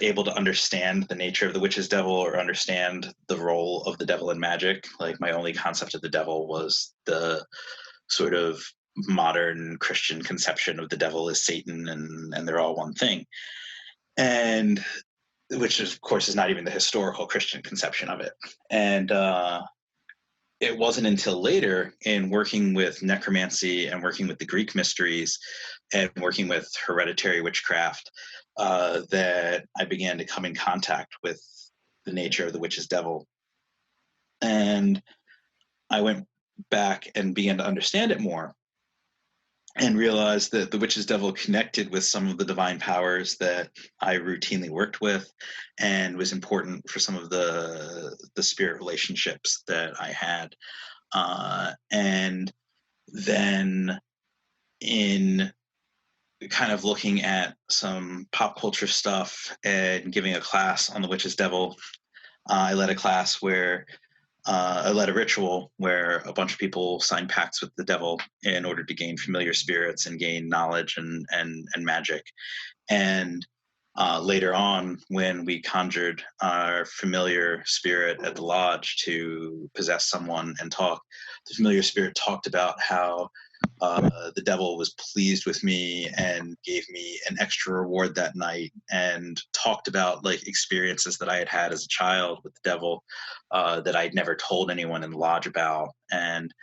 [SPEAKER 2] able to understand the nature of the witch's devil or understand the role of the devil in magic. Like, my only concept of the devil was the sort of modern Christian conception of the devil as Satan, and they're all one thing. And which of course is not even the historical Christian conception of it. And it wasn't until later, in working with necromancy and working with the Greek mysteries and working with hereditary witchcraft, that I began to come in contact with the nature of the witch's devil. And I went back and began to understand it more, and realized that the witch's devil connected with some of the divine powers that I routinely worked with, and was important for some of the spirit relationships that I had. And then in kind of looking at some pop culture stuff and giving a class on the witch's devil. I led a class where I led a ritual where a bunch of people signed pacts with the devil in order to gain familiar spirits and gain knowledge and magic. And later on, when we conjured our familiar spirit at the lodge to possess someone and talk, the familiar spirit talked about how the devil was pleased with me and gave me an extra reward that night, and talked about like experiences that I had had as a child with the devil that I'd never told anyone in the lodge about. And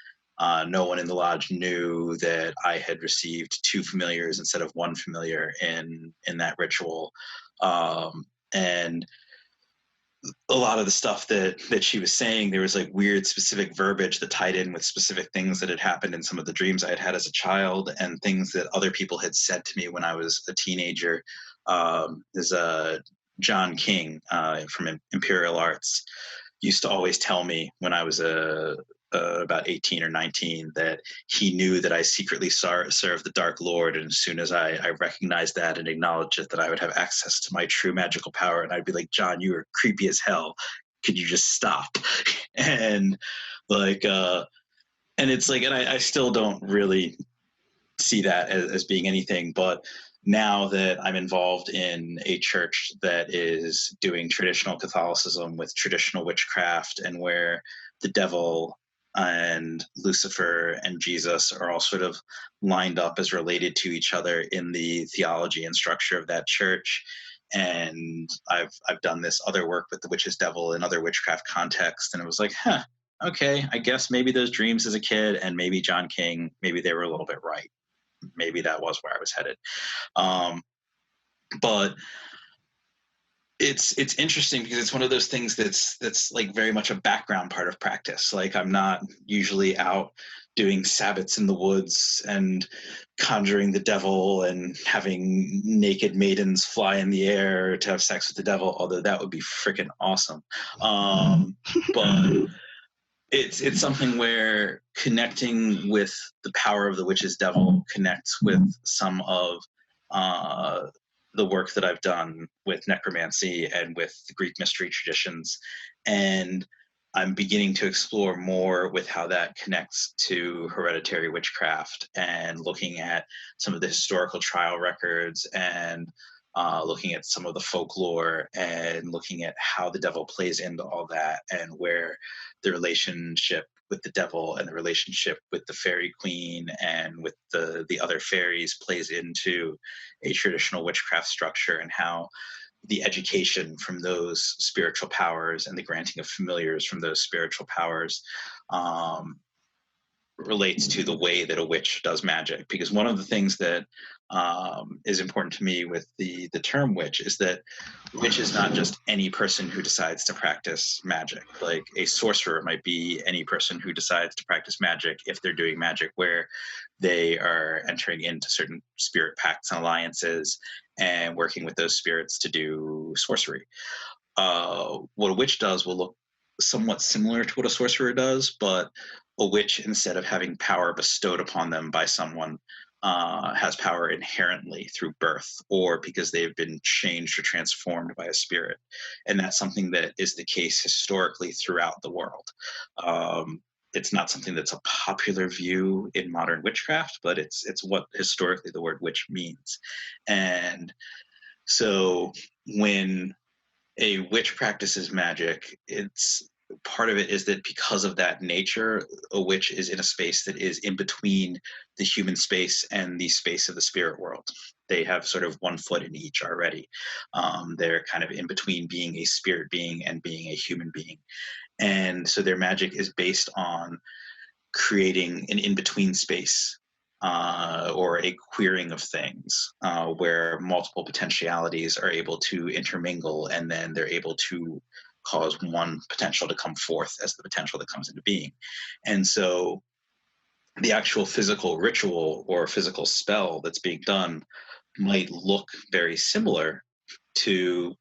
[SPEAKER 2] no one in the lodge knew that I had received two familiars instead of one familiar in that ritual. And a lot of the stuff that she was saying, there was like weird specific verbiage that tied in with specific things that had happened in some of the dreams I had had as a child, and things that other people had said to me when I was a teenager. There's a John King from Imperial Arts used to always tell me when I was about 18 or 19 that he knew that I secretly served the Dark Lord, and as soon as I recognized that and acknowledged it, that I would have access to my true magical power. And I'd be like, John, you are creepy as hell. Could you just stop? And like, and it's like, and I still don't really see that as being anything. But now that I'm involved in a church that is doing traditional Catholicism with traditional witchcraft, and where the devil and Lucifer and Jesus are all sort of lined up as related to each other in the theology and structure of that church. And I've done this other work with the witch's devil in other witchcraft contexts, and it was like, okay, I guess maybe those dreams as a kid and maybe John King, maybe they were a little bit right. Maybe that was where I was headed. But it's interesting because it's one of those things that's like very much a background part of practice. Like, I'm not usually out doing sabbats in the woods and conjuring the devil and having naked maidens fly in the air to have sex with the devil, although that would be freaking awesome. But it's something where connecting with the power of the witch's devil connects with some of the work that I've done with necromancy and with the Greek mystery traditions. And I'm beginning to explore more with how that connects to hereditary witchcraft, and looking at some of the historical trial records, and looking at some of the folklore, and looking at how the devil plays into all that, and where the relationship with the devil and the relationship with the fairy queen and with the other fairies plays into a traditional witchcraft structure, and how the education from those spiritual powers and the granting of familiars from those spiritual powers relates to the way that a witch does magic. Because one of the things that is important to me with the term witch is that witch is not just any person who decides to practice magic. Like, a sorcerer might be any person who decides to practice magic if they're doing magic where they are entering into certain spirit pacts and alliances and working with those spirits to do sorcery. What a witch does will look somewhat similar to what a sorcerer does, but a witch, instead of having power bestowed upon them by someone, has power inherently through birth, or because they've been changed or transformed by a spirit. And that's something that is the case historically throughout the world. It's not something that's a popular view in modern witchcraft, but it's what historically the word witch means. And so when a witch practices magic, it's part of it is that because of that nature, a witch is in a space that is in between the human space and the space of the spirit world. They have sort of one foot in each already. They're kind of in between being a spirit being and being a human being. And so their magic is based on creating an in-between space, or a queering of things, where multiple potentialities are able to intermingle, and then they're able to cause one potential to come forth as the potential that comes into being. And so the actual physical ritual or physical spell that's being done might look very similar to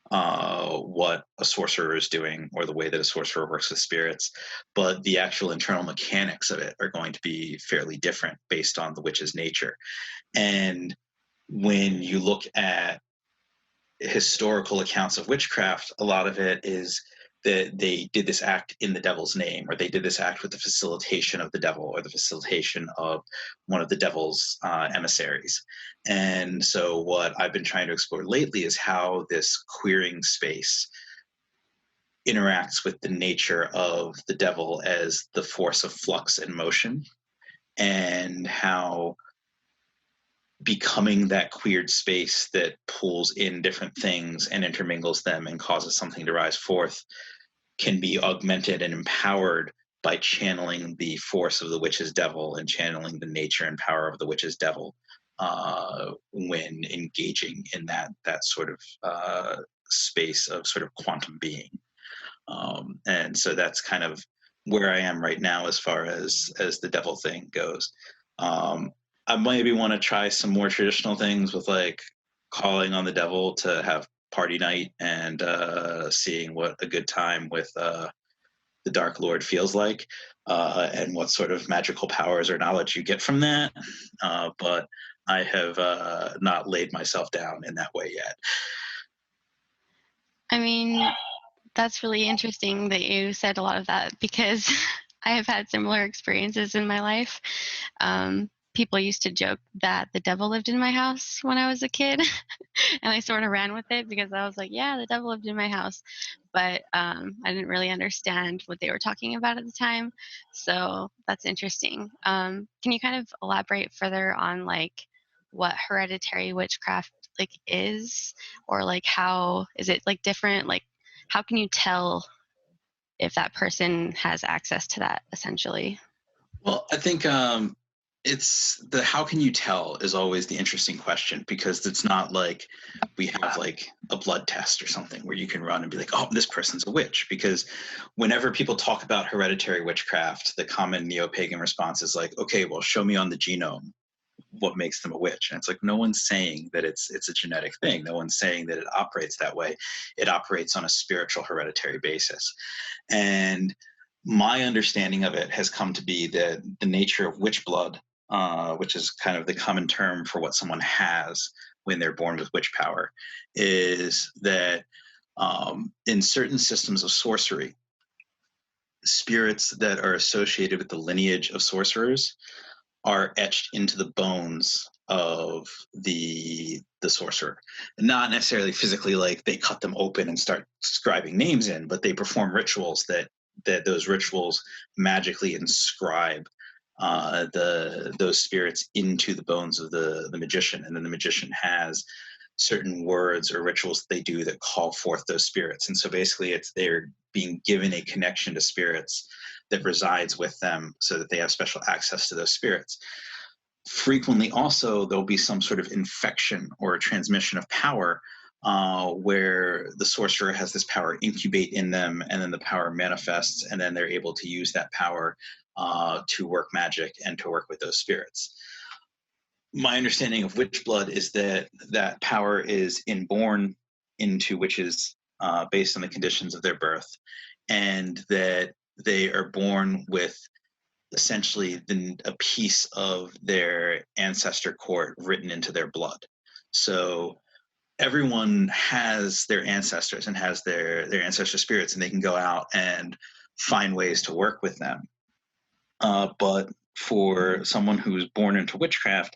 [SPEAKER 2] what a sorcerer is doing, or the way that a sorcerer works with spirits, but the actual internal mechanics of it are going to be fairly different based on the witch's nature. And when you look at historical accounts of witchcraft, a lot of it is that they did this act in the devil's name, or they did this act with the facilitation of the devil, or the facilitation of one of the devil's emissaries. And so, what I've been trying to explore lately is how this queering space interacts with the nature of the devil as the force of flux and motion, and how becoming that queered space that pulls in different things and intermingles them and causes something to rise forth can be augmented and empowered by channeling the force of the witch's devil and channeling the nature and power of the witch's devil when engaging in that sort of space of sort of quantum being. And so that's kind of where I am right now as far as the devil thing goes. I maybe want to try some more traditional things with like calling on the devil to have party night and seeing what a good time with the Dark Lord feels like, and what sort of magical powers or knowledge you get from that. But I have not laid myself down in that way yet.
[SPEAKER 1] I mean, that's really interesting that you said a lot of that, because I have had similar experiences in my life. People used to joke that the devil lived in my house when I was a kid, and I sort of ran with it because I was like, yeah, the devil lived in my house. But I didn't really understand what they were talking about at the time. So that's interesting. Can you kind of elaborate further on like what hereditary witchcraft like is, or like how is it like different? Like how can you tell if that person has access to that, essentially?
[SPEAKER 2] Well, I think it's the how can you tell is always the interesting question, because it's not like we have like a blood test or something where you can run and be like, oh, this person's a witch. Because whenever people talk about hereditary witchcraft, the common neo-pagan response is like, okay, well, show me on the genome what makes them a witch. And it's like, no one's saying that it's a genetic thing. No one's saying that it operates that way. It operates on a spiritual hereditary basis. And my understanding of it has come to be that the nature of witch blood, which is kind of the common term for what someone has when they're born with witch power, is that in certain systems of sorcery, spirits that are associated with the lineage of sorcerers are etched into the bones of the sorcerer. Not necessarily physically, like they cut them open and start scribing names in, but they perform rituals that those rituals magically inscribe those spirits into the bones of the magician, and then the magician has certain words or rituals that they do that call forth those spirits. And so basically, it's they're being given a connection to spirits that resides with them, so that they have special access to those spirits. Frequently, also, there'll be some sort of infection or a transmission of power, where the sorcerer has this power incubate in them, and then the power manifests, and then they're able to use that power to work magic and to work with those spirits. My understanding of witch blood is that that power is inborn into witches based on the conditions of their birth, and that they are born with essentially a piece of their ancestor court written into their blood. So everyone has their ancestors and has their ancestor spirits, and they can go out and find ways to work with them. But for someone who's born into witchcraft,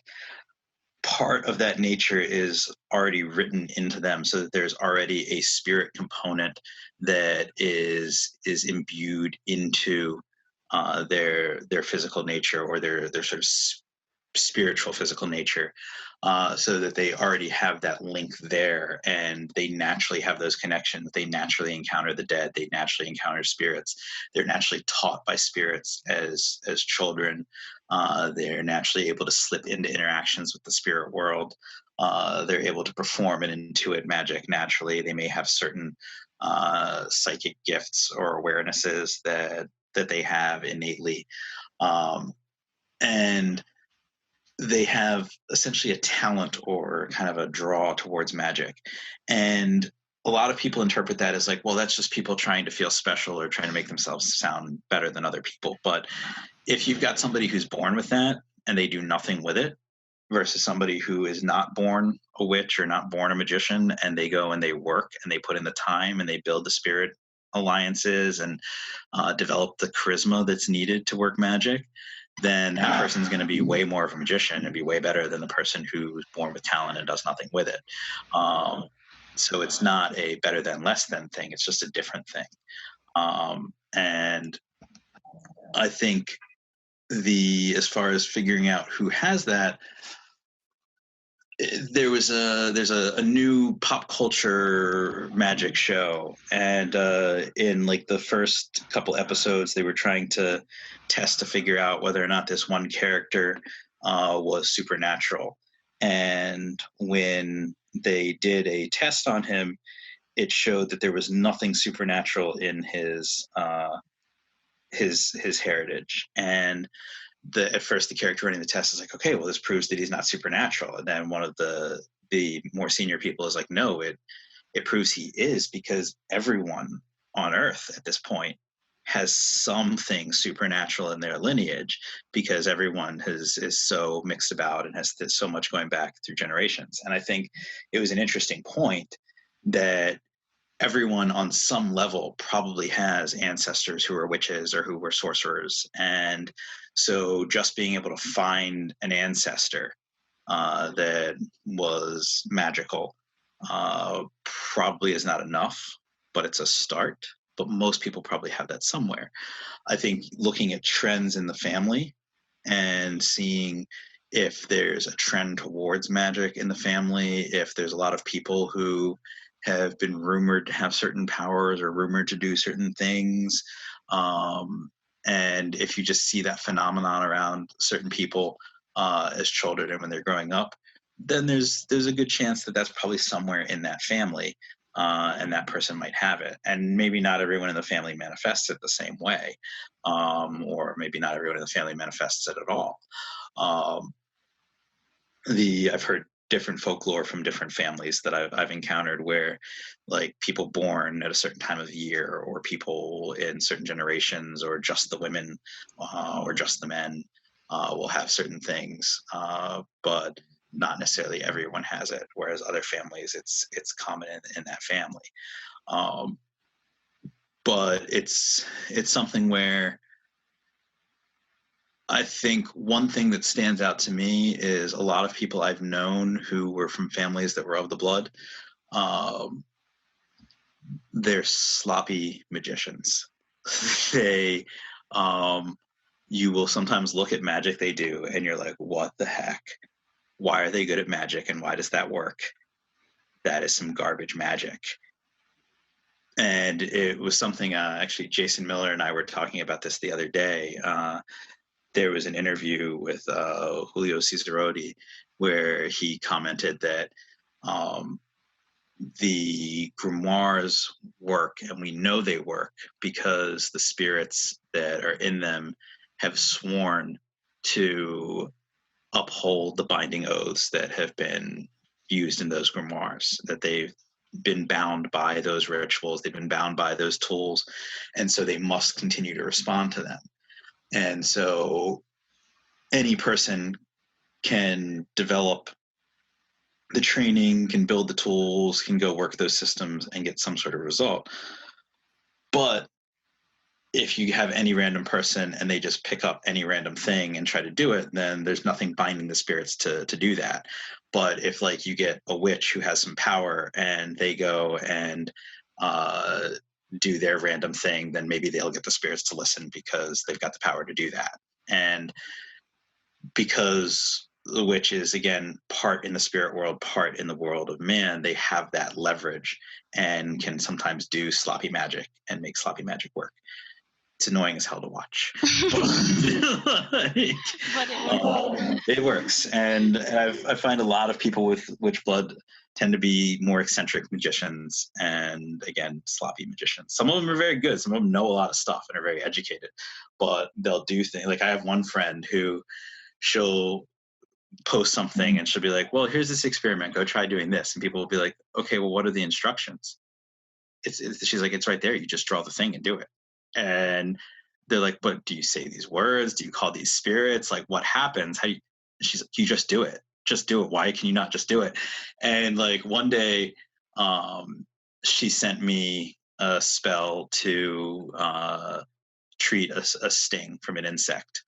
[SPEAKER 2] part of that nature is already written into them, so that there's already a spirit component that is imbued into their physical nature, or their sort of spiritual physical nature, so that they already have that link there, and they naturally have those connections. They naturally encounter the dead. They naturally encounter spirits. They're naturally taught by spirits as children. They're naturally able to slip into interactions with the spirit world. They're able to perform and intuit magic naturally. They may have certain psychic gifts or awarenesses that they have innately. And they have essentially a talent or kind of a draw towards magic. And a lot of people interpret that as like, well, that's just people trying to feel special or trying to make themselves sound better than other people. But if you've got somebody who's born with that and they do nothing with it, versus somebody who is not born a witch or not born a magician, and they go and they work and they put in the time and they build the spirit alliances and develop the charisma that's needed to work magic, then that person's going to be way more of a magician and be way better than the person who's born with talent and does nothing with it. So it's not a better than less than thing. It's just a different thing. And I think as far as figuring out who has that, there's a new pop culture magic show, and in like the first couple episodes they were trying to test to figure out whether or not this one character was supernatural. And when they did a test on him, it showed that there was nothing supernatural in his heritage. And at first the character running the test is like, okay, well, this proves that he's not supernatural. And then one of the more senior people is like, no, it proves he is, because everyone on Earth at this point has something supernatural in their lineage, because everyone is so mixed about and has so much going back through generations. And I think it was an interesting point that everyone on some level probably has ancestors who are witches or who were sorcerers. And so just being able to find an ancestor that was magical probably is not enough, but it's a start. But most people probably have that somewhere. I think looking at trends in the family and seeing if there's a trend towards magic in the family, if there's a lot of people who have been rumored to have certain powers or rumored to do certain things. And if you just see that phenomenon around certain people as children and when they're growing up, then there's a good chance that that's probably somewhere in that family, and that person might have it. And maybe not everyone in the family manifests it the same way, or maybe not everyone in the family manifests it at all. I've heard different folklore from different families that I've encountered, where like people born at a certain time of year, or people in certain generations, or just the women or just the men will have certain things, but not necessarily everyone has it. Whereas other families, it's common in that family. But it's something where I think one thing that stands out to me is a lot of people I've known who were from families that were of the blood. They're sloppy magicians. They, you will sometimes look at magic they do and you're like, what the heck? Why are they good at magic and why does that work? That is some garbage magic. And it was something, actually, Jason Miller and I were talking about this the other day. There was an interview with Julio Cicerotti where he commented that the grimoires work, and we know they work because the spirits that are in them have sworn to uphold the binding oaths that have been used in those grimoires, that they've been bound by those rituals, they've been bound by those tools, and so they must continue to respond to them. And so any person can develop the training, can build the tools, can go work those systems and get some sort of result. But if you have any random person and they just pick up any random thing and try to do it, then there's nothing binding the spirits to do that. But if like you get a witch who has some power and they go and do their random thing, then maybe they'll get the spirits to listen because they've got the power to do that. And because the witch is, again, part in the spirit world, part in the world of man, they have that leverage and can sometimes do sloppy magic and make sloppy magic work. It's annoying as hell to watch. But it works. And I find a lot of people with witch blood tend to be more eccentric magicians and, again, sloppy magicians. Some of them are very good. Some of them know a lot of stuff and are very educated. But they'll do things. Like I have one friend who she'll post something and she'll be like, well, here's this experiment, go try doing this. And people will be like, okay, well, what are the instructions? She's like, it's right there. You just draw the thing and do it. And they're like, but do you say these words? Do you call these spirits? Like, what happens? She's like, you just do it. just do it. Why can you not just do it? And like one day, she sent me a spell to treat a sting from an insect,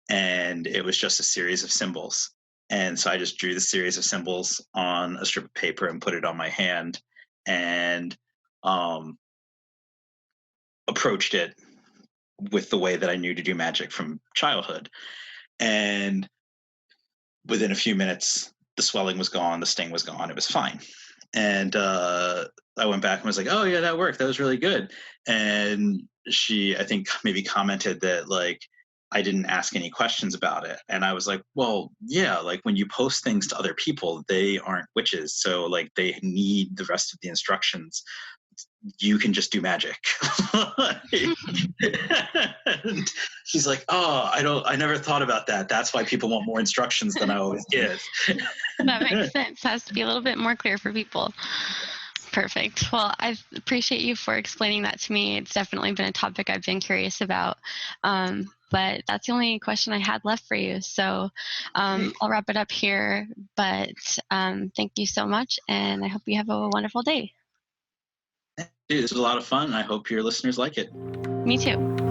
[SPEAKER 2] and it was just a series of symbols. And so I just drew the series of symbols on a strip of paper and put it on my hand, and um, approached it with the way that I knew to do magic from childhood. And within a few minutes, the swelling was gone, the sting was gone, it was fine. And I went back and was like, "Oh yeah, that worked. That was really good." And she, I think, maybe commented that like I didn't ask any questions about it. And I was like, "Well, yeah, like when you post things to other people, they aren't witches, so like they need the rest of the instructions. You can just do magic." And she's like, "Oh, I never thought about that. That's why people want more instructions than I always give."
[SPEAKER 1] That makes sense. Has to be a little bit more clear for people. Perfect. Well, I appreciate you for explaining that to me. It's definitely been a topic I've been curious about. But that's the only question I had left for you. So I'll wrap it up here. But thank you so much, and I hope you have a wonderful day.
[SPEAKER 2] Dude, this was a lot of fun. I hope your listeners like it.
[SPEAKER 1] Me too.